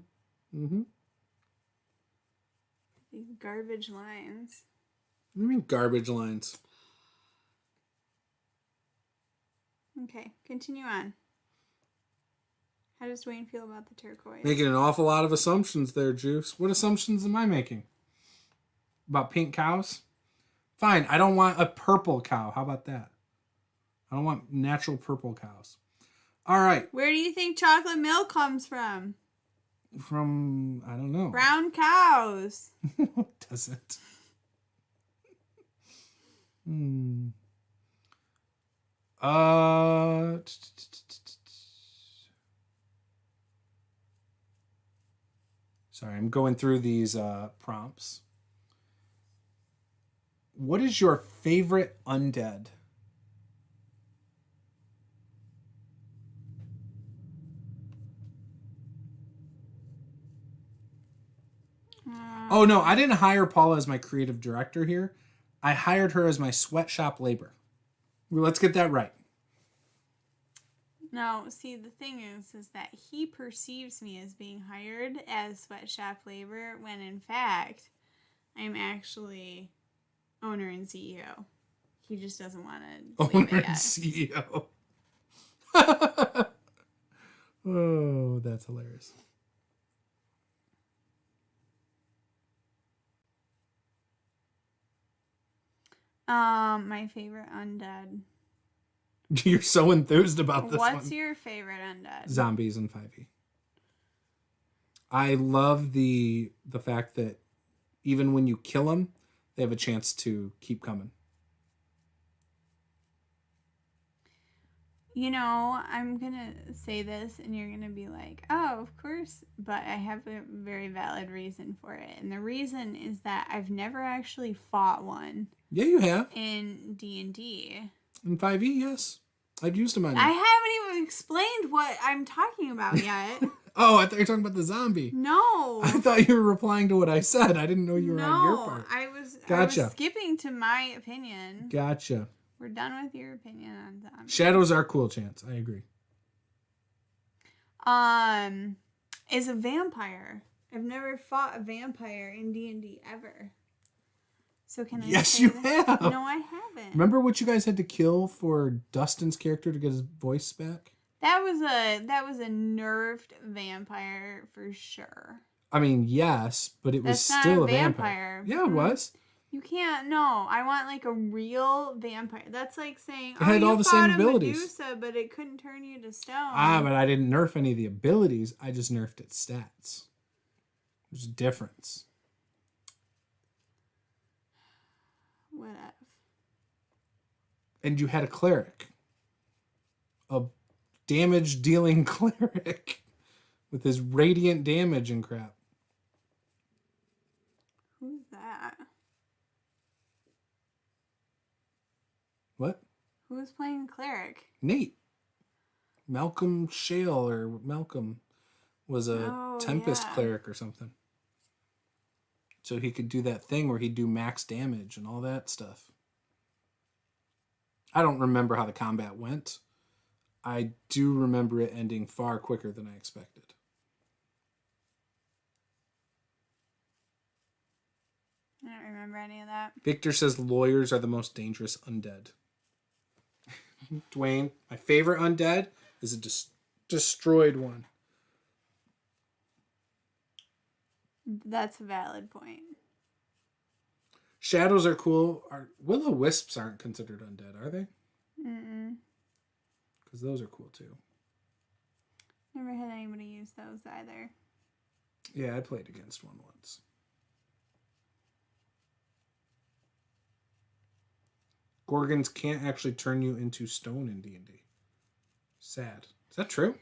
Mm-hmm. These garbage lines. What do you mean garbage lines? Okay, continue on. How does Dwayne feel about the turquoise? Making an awful lot of assumptions there, Juice. What assumptions am I making? About pink cows? Fine, I don't want a purple cow. How about that? I don't want natural purple cows. All right. Where do you think chocolate milk comes from? From, I don't know. Brown cows. Does it? Sorry, I'm going through these prompts. What is your favorite undead? Oh, no, I didn't hire Paula as my creative director here. I hired her as my sweatshop labor. Well, let's get that right. No, see, the thing is that he perceives me as being hired as sweatshop labor when, in fact, I'm actually owner and CEO. He just doesn't want to believe Owner it and yet. CEO. Oh, that's hilarious. My favorite undead. You're so enthused about this What's one. your favorite undead? Zombies in 5e. I love the fact that even when you kill them, they have a chance to keep coming. You know, I'm going to say this and you're going to be like, oh, of course, but I have a very valid reason for it. And the reason is that I've never actually fought one. Yeah, you have. In D&D. In 5e, yes. I've used them on you. I haven't even explained what I'm talking about yet. Oh, I thought you were talking about the zombie. No. I thought you were replying to what I said. I didn't know you were on your part. I was skipping to my opinion. Gotcha. We're done with your opinion on zombies. Shadows are cool, Chance. I agree. Is a vampire. I've never fought a vampire in D&D ever. So can I Yes, you have. No, I haven't. Remember what you guys had to kill for Dustin's character to get his voice back? That was a nerfed vampire for sure. I mean, yes, but it was still a vampire. Yeah, it was. You can't. No, I want like a real vampire. That's like saying it had all the same abilities. Medusa, but it couldn't turn you to stone. But I didn't nerf any of the abilities. I just nerfed its stats. There's a difference. Whatever. And you had a cleric. A damage-dealing cleric. With his radiant damage and crap. Who's that? What? Who was playing cleric? Nate. Malcolm Shale or Malcolm was a Tempest cleric or something. So he could do that thing where he'd do max damage and all that stuff. I don't remember how the combat went. I do remember it ending far quicker than I expected. I don't remember any of that. Victor says lawyers are the most dangerous undead. Dwayne, my favorite undead is a destroyed one. That's a valid point. Shadows are cool. Will-o-wisps aren't considered undead, are they? Mm-mm. Because those are cool too. Never had anybody use those either. Yeah, I played against one once. Gorgons can't actually turn you into stone in D&D. Sad. Is that true?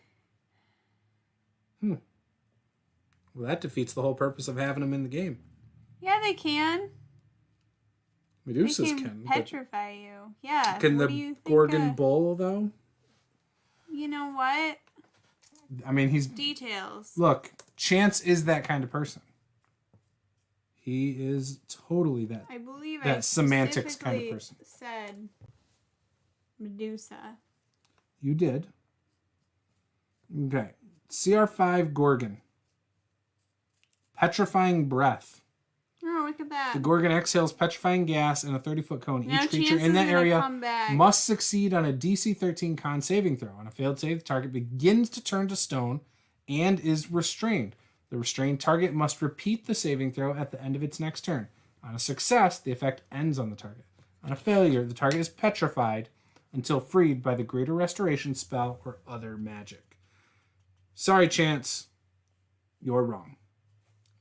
Well, that defeats the whole purpose of having them in the game. Yeah, they can. Medusas they can petrify you. Yeah. Can the Gorgon bull, though? You know what? I mean, he's... Details. Look, Chance is that kind of person. He is totally that. I believe that semantics kind of person. Said Medusa. You did. Okay. CR5 Gorgon. Petrifying breath. Oh, look at that. The Gorgon exhales petrifying gas in a 30-foot cone. Now each creature in that area must must succeed on a DC 13 con saving throw. On a failed save, the target begins to turn to stone and is restrained. The restrained target must repeat the saving throw at the end of its next turn. On a success, the effect ends on the target. On a failure, the target is petrified until freed by the Greater Restoration spell or other magic. Sorry, Chance. You're wrong.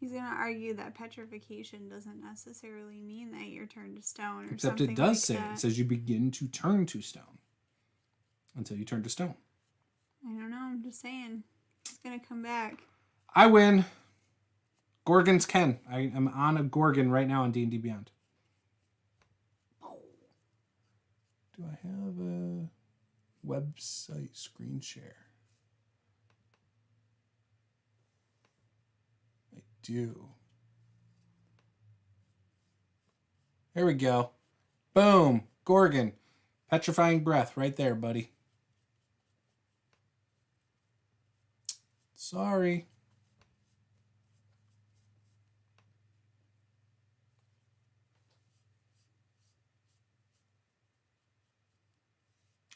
He's going to argue that petrification doesn't necessarily mean that you're turned to stone or Except something it does like say that. It says you begin to turn to stone until you turn to stone. I don't know. I'm just saying. It's going to come back. I win. Gorgons can. I am on a Gorgon right now on D&D Beyond. Do I have a website screen share? I do. There we go. Boom. Gorgon. Petrifying breath right there, buddy. Sorry.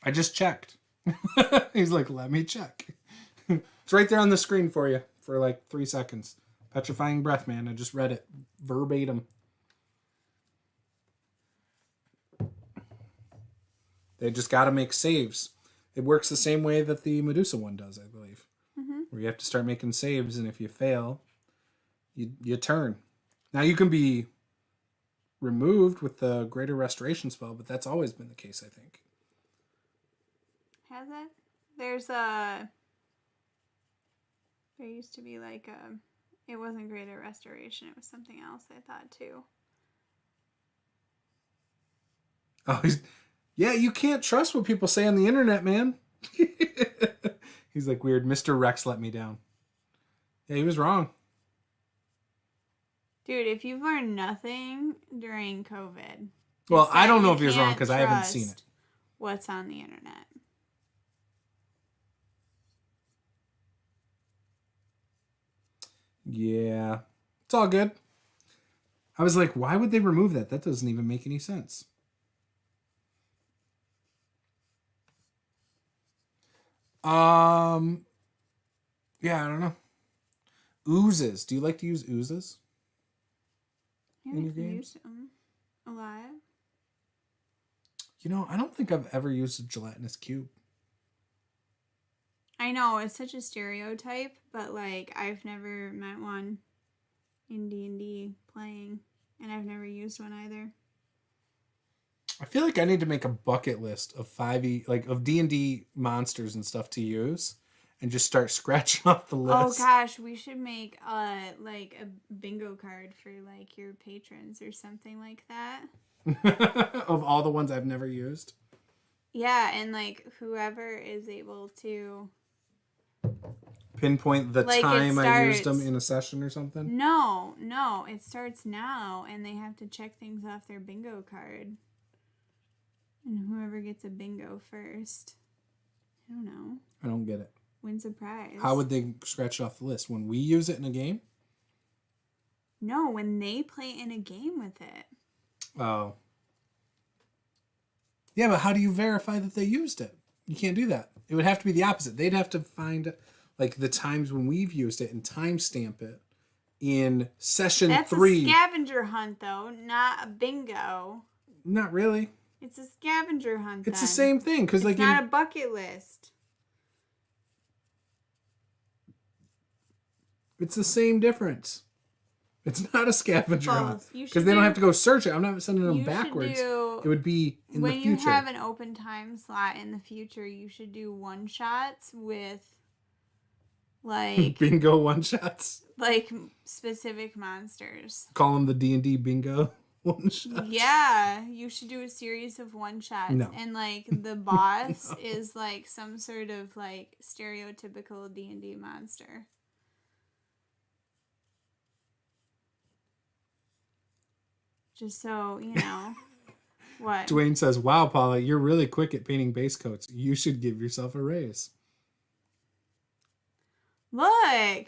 I just checked. He's like, let me check. It's right there on the screen for you for like 3 seconds. Petrifying breath, man. I just read it verbatim. They just got to make saves. It works the same way that the Medusa one does, I believe. Mm-hmm. Where you have to start making saves, and if you fail, you turn. Now you can be removed with the Greater Restoration spell, but that's always been the case, I think. Has it? There used to be like it wasn't Greater Restoration, it was something else I thought too. Oh, yeah, you can't trust what people say on the internet, man. He's like, weird. Mr. Rex let me down. Yeah, he was wrong. Dude, if you've learned nothing during COVID. Well, I don't know if he was wrong because I haven't seen it. What's on the internet? Yeah, it's all good. I was like, why would they remove that? That doesn't even make any sense. Yeah, I don't know. Oozes. Do you like to use oozes? Yeah, in your games? Use them alive. You know, I don't think I've ever used a gelatinous cube. I know, it's such a stereotype, but like I've never met one in D&D playing, and I've never used one either. I feel like I need to make a bucket list of 5e, like of D&D monsters and stuff to use, and just start scratching off the list. Oh gosh, we should make like a bingo card for like your patrons or something like that. Of all the ones I've never used. Yeah, and like whoever is able to pinpoint the like time I used them in a session or something. No, it starts now, and they have to check things off their bingo card. And whoever gets a bingo first, I don't know. I don't get it. Wins a prize. How would they scratch it off the list? When we use it in a game? No, when they play in a game with it. Oh. Yeah, but how do you verify that they used it? You can't do that. It would have to be the opposite. They'd have to find like the times when we've used it and timestamp it in session 3. That's a scavenger hunt, though, not a bingo. Not really. It's a scavenger hunt. It's the same thing because like it's not a bucket list. It's the same difference. It's not a scavenger hunt because they don't have to go search it. I'm not sending them backwards. It would be in the future. When you have an open time slot in the future, you should do one shots with like bingo one shots, like specific monsters. Call them the D&D bingo one shots. Yeah, you should do a series of one shots. No. And like the boss is like some sort of like stereotypical D&D monster. Just so, you know. What? Dwayne says, wow, Paula, you're really quick at painting base coats. You should give yourself a raise. Look.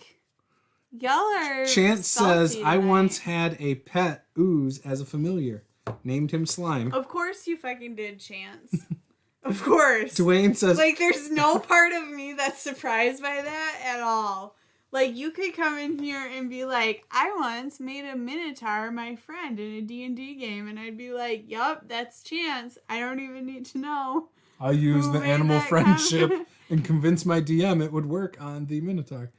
Y'all are Chance says, tonight. I once had a pet ooze as a familiar. Named him Slime. Of course you fucking did, Chance. Of course. Dwayne says... Like, there's no part of me that's surprised by that at all. Like, you could come in here and be like, I once made a Minotaur my friend in a D&D game. And I'd be like, yup, that's Chance. I don't even need to know. I used the animal friendship and convinced my DM it would work on the Minotaur.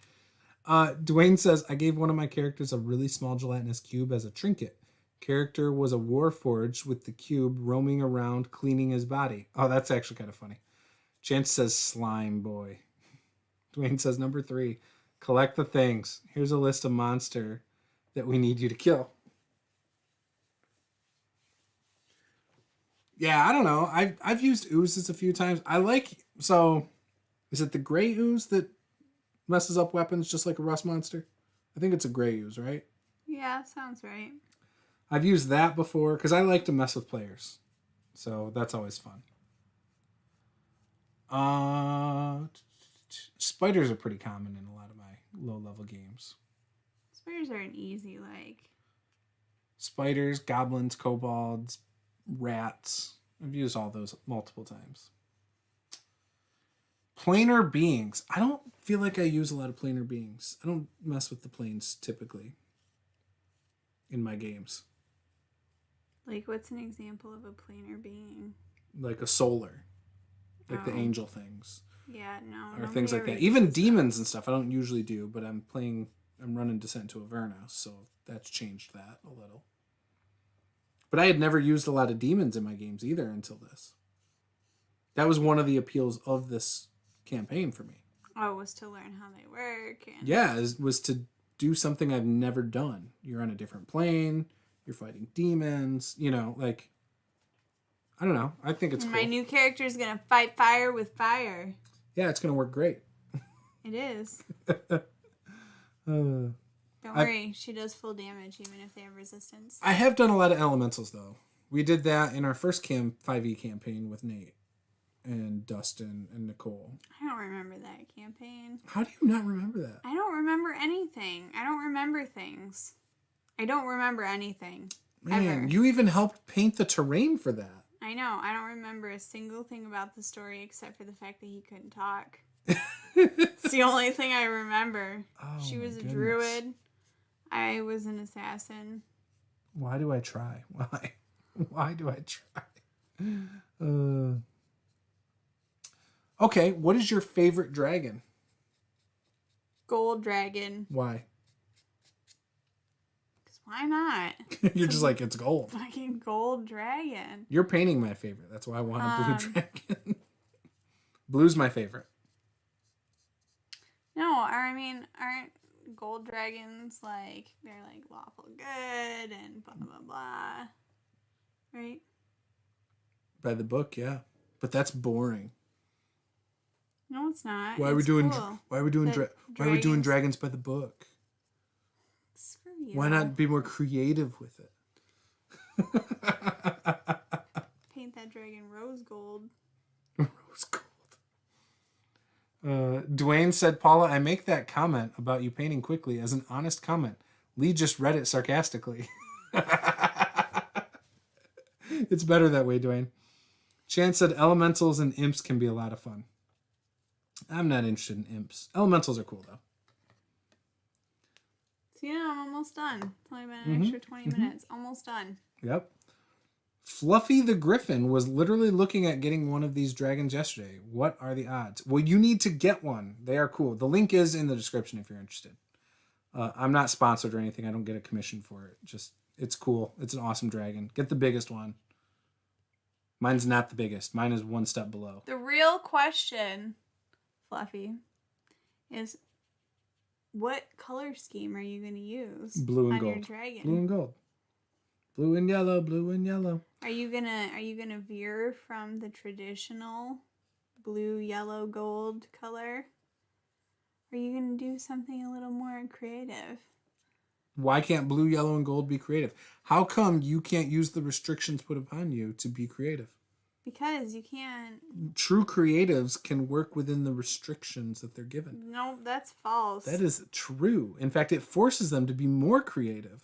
Dwayne says, I gave one of my characters a really small gelatinous cube as a trinket. Character was a warforged with the cube roaming around cleaning his body. Oh, that's actually kind of funny. Chance says, slime boy. Dwayne says, number 3. Collect the things. Here's a list of monster that we need you to kill. Yeah, I don't know. I've used oozes a few times. So is it the gray ooze that messes up weapons just like a rust monster? I think it's a gray ooze, right? Yeah, sounds right. I've used that before because I like to mess with players. So that's always fun. Spiders are pretty common in a lot of my low-level games. Spiders are an easy, like... Spiders, goblins, kobolds, rats. I've used all those multiple times. Planar beings. I don't feel like I use a lot of planar beings. I don't mess with the planes typically in my games. Like, what's an example of a planar being? like a solar, like the Oh. angel things. Yeah, no. Or nobody things like ever that. Even uses demons and stuff I don't usually do, but I'm running Descent into Avernus, so that's changed that a little. But I had never used a lot of demons in my games either until this. That was one of the appeals of this campaign for me. Oh, was to learn how they work. And... Yeah, it was to do something I've never done. You're on a different plane, you're fighting demons, you know, like, I don't know. I think it's cool. My new character is going to fight fire with fire. Yeah, it's going to work great. It is. Don't worry, she does full damage even if they have resistance. I have done a lot of elementals, though. We did that in our first 5e campaign with Nate and Dustin and Nicole. I don't remember that campaign. How do you not remember that? I don't remember anything. I don't remember things. I don't remember anything. Man, ever. You even helped paint the terrain for that. I know. I don't remember a single thing about the story except for the fact that he couldn't talk. It's the only thing I remember. Oh, she was a goodness. druid. I was an assassin. Why do I try? Why? Why do I try? Okay, what is your favorite dragon? Gold dragon. Why? Because why not? You're just like, it's gold. Fucking gold dragon. You're painting my favorite. That's why I want a blue dragon. Blue's my favorite. No, I mean, aren't gold dragons like, they're like lawful good and blah, blah, blah. Right? By the book, yeah. But that's boring. No, it's not. Why are we doing dragons by the book? Screw you. Why not be more creative with it? Paint that dragon rose gold. Rose gold. Dwayne said, Paula, I make that comment about you painting quickly as an honest comment. Lee just read it sarcastically. It's better that way, Dwayne. Chan said elementals and imps can be a lot of fun. I'm not interested in imps. Elementals are cool, though. So, yeah, I'm almost done. It's only been an extra 20 minutes. Almost done. Yep. Fluffy the Griffin was literally looking at getting one of these dragons yesterday. What are the odds? Well, you need to get one. They are cool. The link is in the description if you're interested. I'm not sponsored or anything. I don't get a commission for it. Just, it's cool. It's an awesome dragon. Get the biggest one. Mine's not the biggest. Mine is one step below. The real question, Fluffy, is what color scheme are you going to use Blue and on gold. your dragon? Blue and gold. Blue and yellow, blue and yellow. Are you gonna veer from the traditional blue, yellow, gold color? Or are you gonna do something a little more creative? Why can't blue, yellow, and gold be creative? How come you can't use the restrictions put upon you to be creative? Because you can't. True creatives can work within the restrictions that they're given. No, that's false. That is true. In fact, it forces them to be more creative.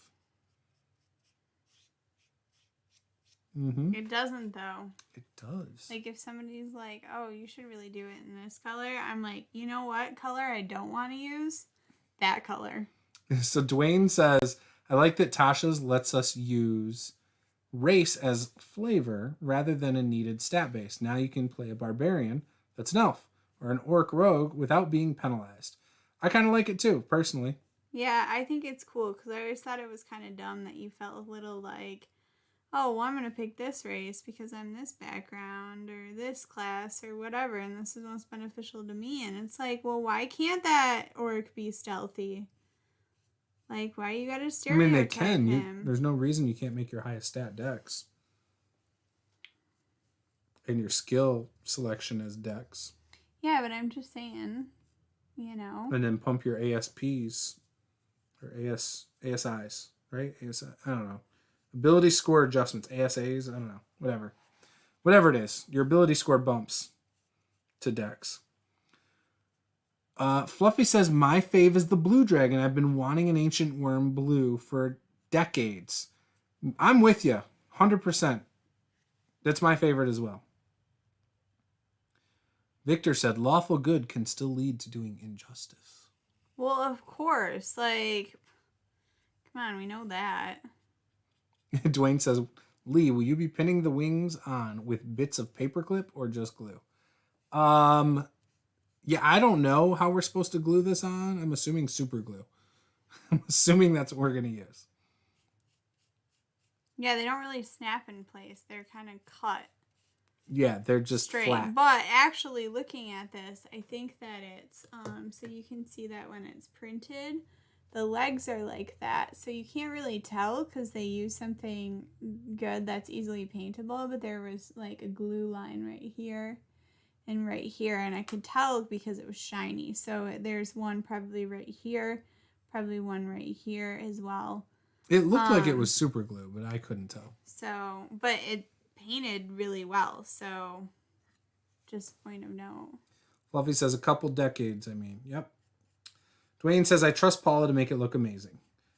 Mm-hmm. It doesn't, though. It does. Like, if somebody's like, oh, you should really do it in this color, I'm like, you know what color I don't want to use? That color. So Dwayne says, I like that Tasha's lets us use race as flavor rather than a needed stat base. Now you can play a barbarian that's an elf or an orc rogue without being penalized. I kind of like it too, personally. Yeah, I think it's cool because I always thought it was kind of dumb that you felt a little like, oh, well, I'm going to pick this race because I'm this background or this class or whatever, and this is most beneficial to me. And it's like, well, why can't that orc be stealthy? Like, why you got to stereotype I mean, they can. him? There's no reason you can't make your highest stat dex. And your skill selection is dex. Yeah, but I'm just saying, you know. And then pump your ASPs or ASIs, right? ASI, I don't know. Ability score adjustments, ASAs, I don't know. Whatever it is. Your ability score bumps to dex. Fluffy says, my fave is the blue dragon. I've been wanting an ancient worm blue for decades. I'm with you, 100%. That's my favorite as well. Victor said, lawful good can still lead to doing injustice. Well, of course. Like, come on, we know that. Dwayne says, Lee, will you be pinning the wings on with bits of paperclip or just glue? Yeah, I don't know how we're supposed to glue this on. I'm assuming super glue. I'm assuming that's what we're going to use. Yeah, they don't really snap in place. They're kind of cut. Yeah, they're just straight. flat. But actually looking at this, I think that it's, so you can see that when it's printed, the legs are like that. So you can't really tell because they use something good that's easily paintable. But there was like a glue line right here and right here. And I could tell because it was shiny. So there's one probably right here, probably one right here as well. It looked like it was super glue, but I couldn't tell. So, but it painted really well. So, just point of note. Fluffy says a couple decades, Yep. Dwayne says, I trust Paula to make it look amazing.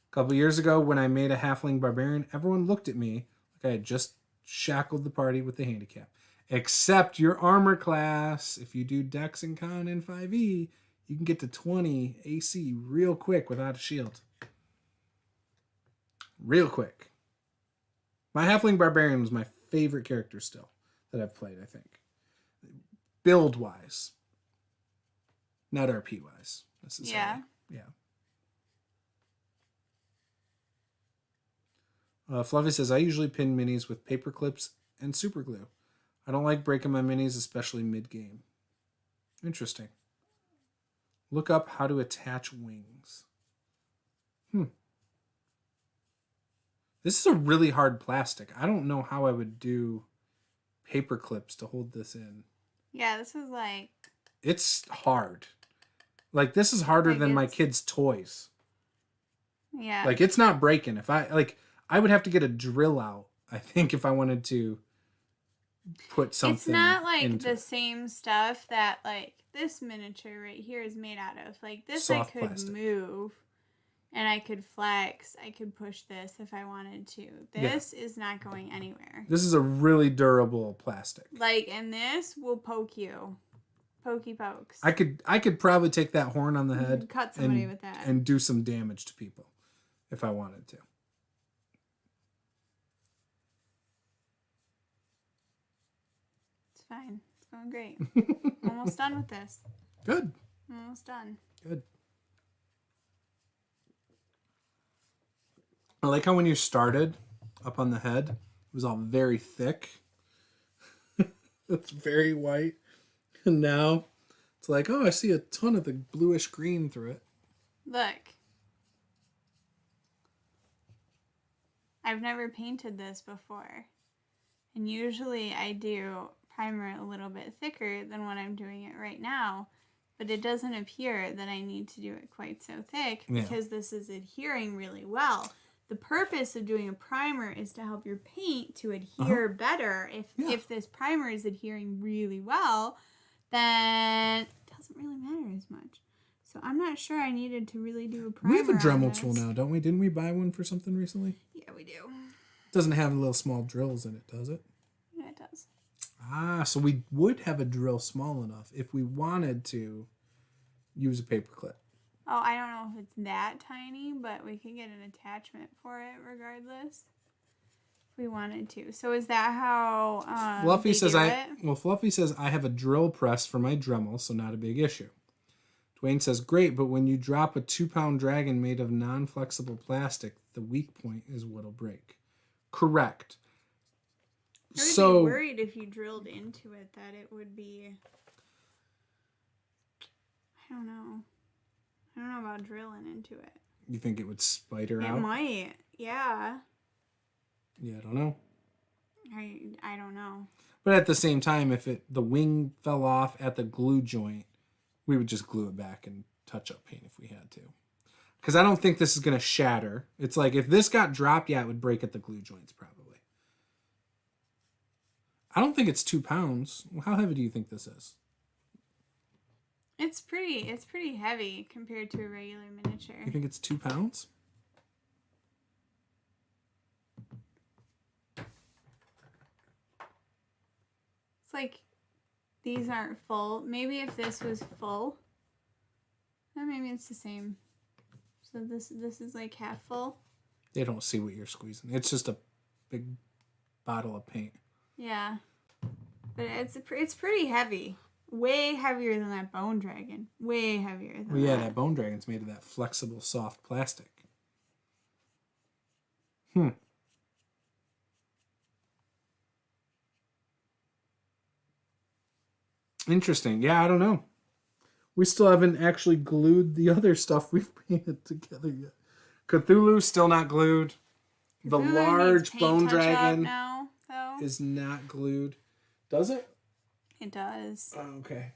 A couple years ago, when I made a halfling barbarian, everyone looked at me like I had just shackled the party with the handicap. Except your armor class. If you do Dex and Con in 5e, you can get to 20 AC real quick without a shield. Real quick. My halfling barbarian was my favorite character still that I've played, I think. Build-wise. Not RP-wise, necessarily. Yeah. Fluffy says, I usually pin minis with paper clips and super glue. I don't like breaking my minis, especially mid-game. Interesting. Look up how to attach wings. This is a really hard plastic. I don't know how I would do paper clips to hold this in. Yeah, this is like... It's hard. Like, this is harder than my kids' toys. Yeah. Like, it's not breaking. I would have to get a drill out, I think, if I wanted to put something It's not like into the same stuff that, like, this miniature right here is made out of. Like, this soft I could plastic. move. And I could flex. I could push this if I wanted to. This is not going anywhere. This is a really durable plastic. Like, and this will poke you. Pokey pokes. I could probably take that horn on the head, cut somebody with that, and do some damage to people if I wanted to. It's fine. It's going great. Almost done with this. Good. Almost done. Good. I like how when you started up on the head, it was all very thick. It's very white. And now it's like, oh, I see a ton of the bluish green through it. Look. I've never painted this before. And usually I do primer a little bit thicker than what I'm doing it right now. But it doesn't appear that I need to do it quite so thick because this is adhering really well. The purpose of doing a primer is to help your paint to adhere better. If this primer is adhering really well, then it doesn't really matter as much. So I'm not sure I needed to really do a primer. We have a Dremel tool now, don't we? Didn't we buy one for something recently? Yeah, we do. It doesn't have little small drills in it, does it? Yeah, it does. Ah, so we would have a drill small enough if we wanted to use a paper clip. Oh, I don't know if it's that tiny, but we can get an attachment for it regardless. If we wanted to. So is that how Fluffy says it? Fluffy says I have a drill press for my Dremel, so not a big issue. Dwayne says, great, but when you drop a 2-pound dragon made of non-flexible plastic, the weak point is what'll break. Correct. I would be worried if you drilled into it that it would be... I don't know. I don't know about drilling into it. You think it would spider out? It might, yeah. Yeah, I don't know. I don't know. But at the same time, if the wing fell off at the glue joint, we would just glue it back and touch up paint if we had to. Because I don't think this is going to shatter. It's like if this got dropped, yeah, it would break at the glue joints probably. I don't think it's 2 pounds. How heavy do you think this is? It's pretty heavy compared to a regular miniature. You think it's 2 pounds? It's like these aren't full. Maybe if this was full, then maybe it's the same. So this is like half full. They don't see what you're squeezing. It's just a big bottle of paint. Yeah. But it's pretty heavy. Way heavier than that bone dragon. Way heavier than Well, yeah, that bone dragon's made of that flexible, soft plastic. Interesting. Yeah, I don't know. We still haven't actually glued the other stuff we've painted together yet. Cthulhu's still not glued. The Cthulhu large needs bone paint touch-up dragon now, though. is not glued. Does it? It does. Oh, okay.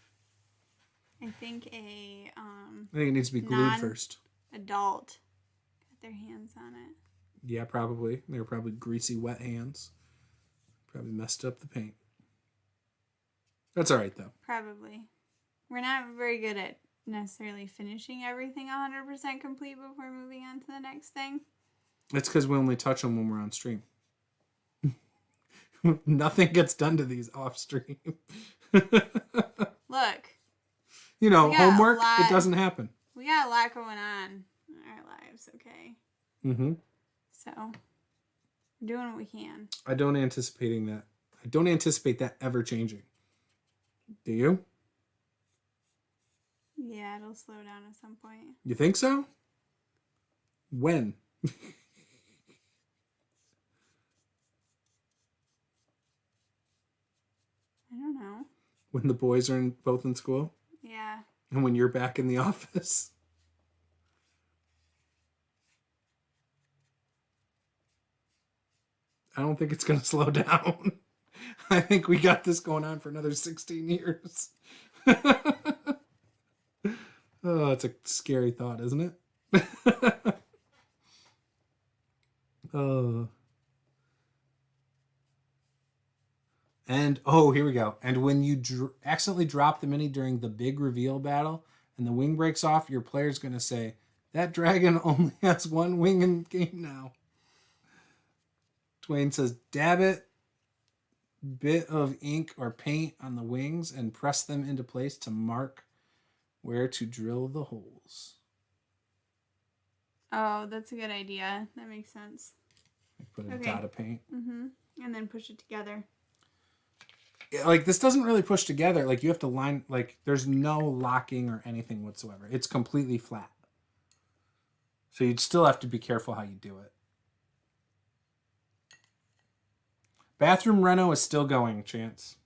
I think I think it needs to be glued first. Adult got their hands on it. Yeah, probably. They were probably greasy, wet hands. Probably messed up the paint. That's all right, though. Probably. We're not very good at necessarily finishing everything 100% complete before moving on to the next thing. It's because we only touch them when we're on stream. Nothing gets done to these off stream. Look. You know, homework, it doesn't happen. We got a lot going on in our lives, okay? Mm-hmm. So, we're doing what we can. I don't anticipate that ever changing. Do you? Yeah, it'll slow down at some point. You think so? When? I don't know. When the boys are both in school? Yeah. And when you're back in the office? I don't think it's going to slow down. I think we got this going on for another 16 years. Oh, it's a scary thought, isn't it? Oh. And, here we go. And when you accidentally drop the mini during the big reveal battle and the wing breaks off, your player's going to say, that dragon only has one wing in the game now. Dwayne says, dab it, bit of ink or paint on the wings and press them into place to mark where to drill the holes. Oh, that's a good idea. That makes sense. Put a dot of paint. Mm-hmm. And then push it together. Like, this doesn't really push together. Like, you have to line, like, there's no locking or anything whatsoever. It's completely flat. So you'd still have to be careful how you do it. Bathroom reno is still going, Chance.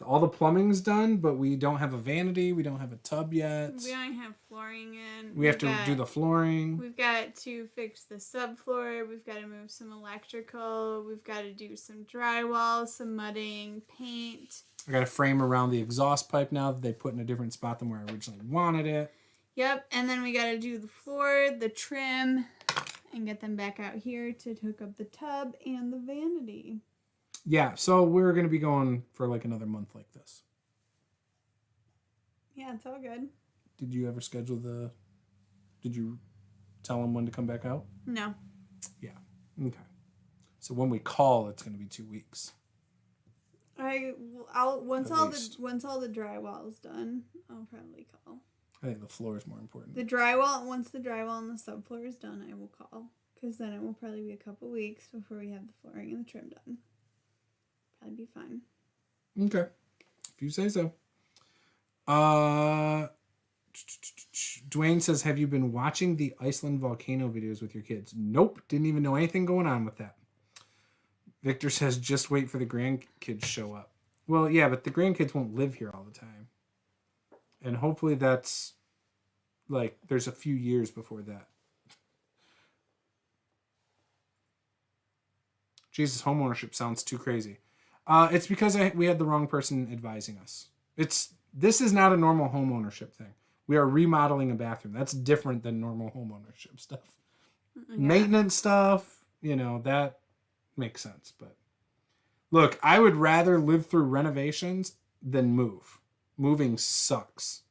All the plumbing's done, but we don't have a vanity. We don't have a tub yet. We don't have flooring in. We have to do the flooring. We've got to fix the subfloor. We've got to move some electrical. We've got to do some drywall, some mudding, paint. I got a frame around the exhaust pipe now that they put in a different spot than where I originally wanted it. Yep, and then we got to do the floor, the trim, and get them back out here to hook up the tub and the vanity. Yeah, so we're going to be going for like another month like this. Yeah, it's all good. Did you ever schedule did you tell them when to come back out? No. Yeah, okay. So when we call, it's going to be 2 weeks. Once all the drywall is done, I'll probably call. I think the floor is more important. Once the drywall and the subfloor is done, I will call. Because then it will probably be a couple weeks before we have the flooring and the trim done. Probably be fine. Okay. If you say so. Dwayne says, have you been watching the Iceland volcano videos with your kids? Nope. Didn't even know anything going on with that. Victor says, just wait for the grandkids show up. Well, yeah, but the grandkids won't live here all the time. And hopefully that's, like, there's a few years before that. Jesus, homeownership sounds too crazy. It's because we had the wrong person advising us. This is not a normal homeownership thing. We are remodeling a bathroom. That's different than normal homeownership stuff. Yeah. Maintenance stuff, that makes sense. But look, I would rather live through renovations than move. Moving sucks.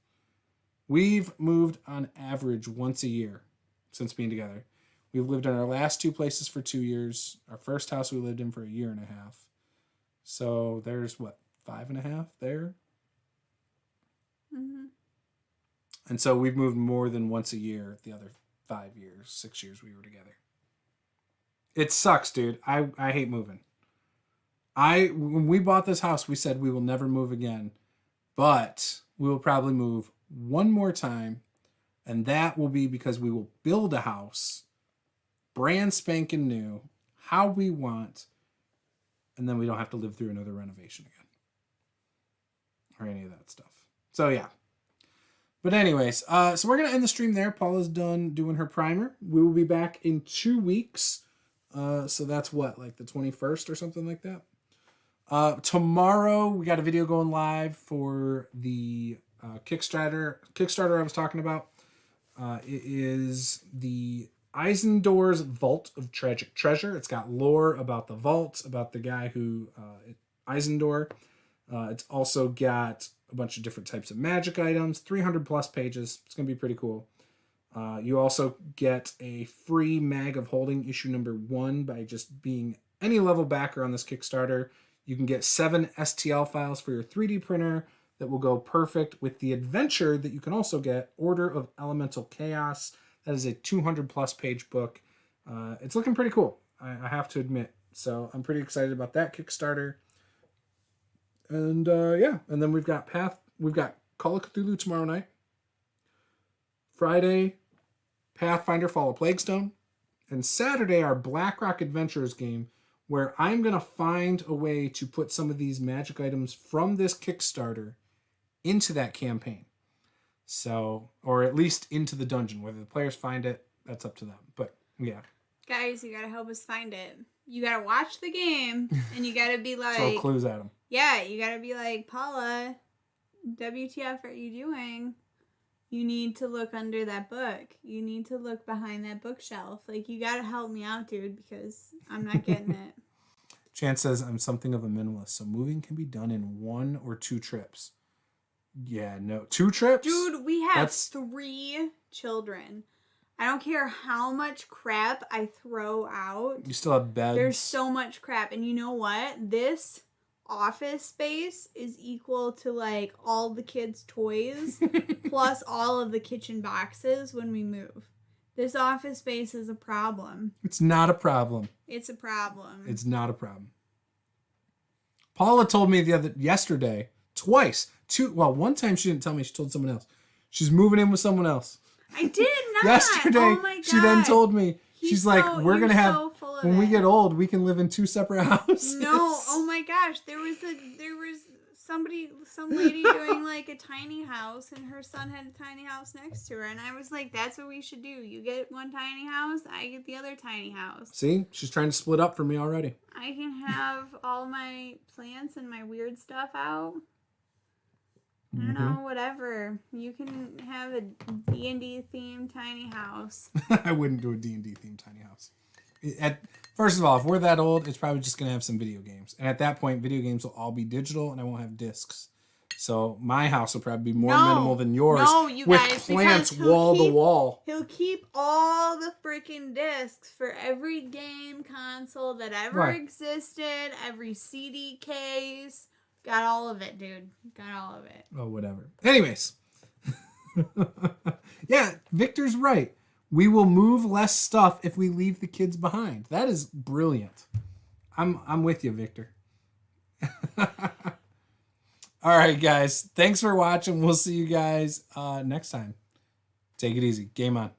We've moved on average once a year since being together. We've lived in our last 2 places for 2 years. Our first house we lived in for 1.5 years. So there's 5.5 there? Mm-hmm. And so we've moved more than once a year the other 5 years, 6 years we were together. It sucks, dude. I hate moving. When we bought this house, we said we will never move again, but we will probably move one more time, and that will be because we will build a house, brand spanking new, how we want, and then we don't have to live through another renovation again or any of that stuff. So yeah. But anyways, so we're going to end the stream there. Paula's done doing her primer. We will be back in 2 weeks. So that's what, like the 21st or something like that. Tomorrow, we got a video going live for the Kickstarter I was talking about. It is the Eisendor's Vault of Tragic Treasure. It's got lore about the vault, about the guy who, Eisendor. It's also got a bunch of different types of magic items, 300 plus pages. It's going to be pretty cool. You also get a free Mag of Holding issue number 1 by just being any level backer on this Kickstarter. You can get 7 STL files for your 3D printer that will go perfect with the adventure that you can also get, Order of Elemental Chaos. That is a 200 plus page book. It's looking pretty cool, I have to admit. So I'm pretty excited about that Kickstarter. And yeah, and then we've got Call of Cthulhu tomorrow night. Friday, Pathfinder Fall of Plaguestone. And Saturday, our Blackrock Adventures game, where I'm going to find a way to put some of these magic items from this Kickstarter into that campaign. So, or at least into the dungeon. Whether the players find it, that's up to them. But yeah. Guys, you got to help us find it. You got to watch the game, and you got to be like... Throw clues at them. Yeah, you got to be like, Paula, WTF are you doing? You need to look under that book. You need to look behind that bookshelf. Like, you got to help me out, dude, because I'm not getting it. Chance says, I'm something of a minimalist, so moving can be done in 1 or 2 trips. Yeah, no. 2 trips? Dude, we have 3 children. I don't care how much crap I throw out. You still have beds. There's so much crap. And you know what? This office space is equal to like all the kids' toys plus all of the kitchen boxes when we move. This office space is a problem. It's not a problem. It's a problem. It's not a problem. Paula told me yesterday, twice. One time she didn't tell me, she told someone else. She's moving in with someone else. I did not. Yesterday, oh my God. She then told me, she's like, we're going to have, so when we get old, we can live in 2 separate houses. No, oh my gosh. There was some lady doing like a tiny house, and her son had a tiny house next to her. And I was like, that's what we should do. You get one tiny house, I get the other tiny house. See, she's trying to split up for me already. I can have all my plants and my weird stuff out. I don't know, whatever. You can have a D&D themed tiny house. I wouldn't do a D&D themed tiny house. First of all, if we're that old, it's probably just going to have some video games. And at that point, video games will all be digital and I won't have discs. So my house will probably be more minimal than yours. No, you with guys, plants wall to wall. He'll keep all the freaking discs for every game console that ever existed, every CD case. Got all of it, dude. Got all of it. Oh, whatever. Anyways. Yeah, Victor's right. We will move less stuff if we leave the kids behind. That is brilliant. I'm with you, Victor. All right, guys. Thanks for watching. We'll see you guys next time. Take it easy. Game on.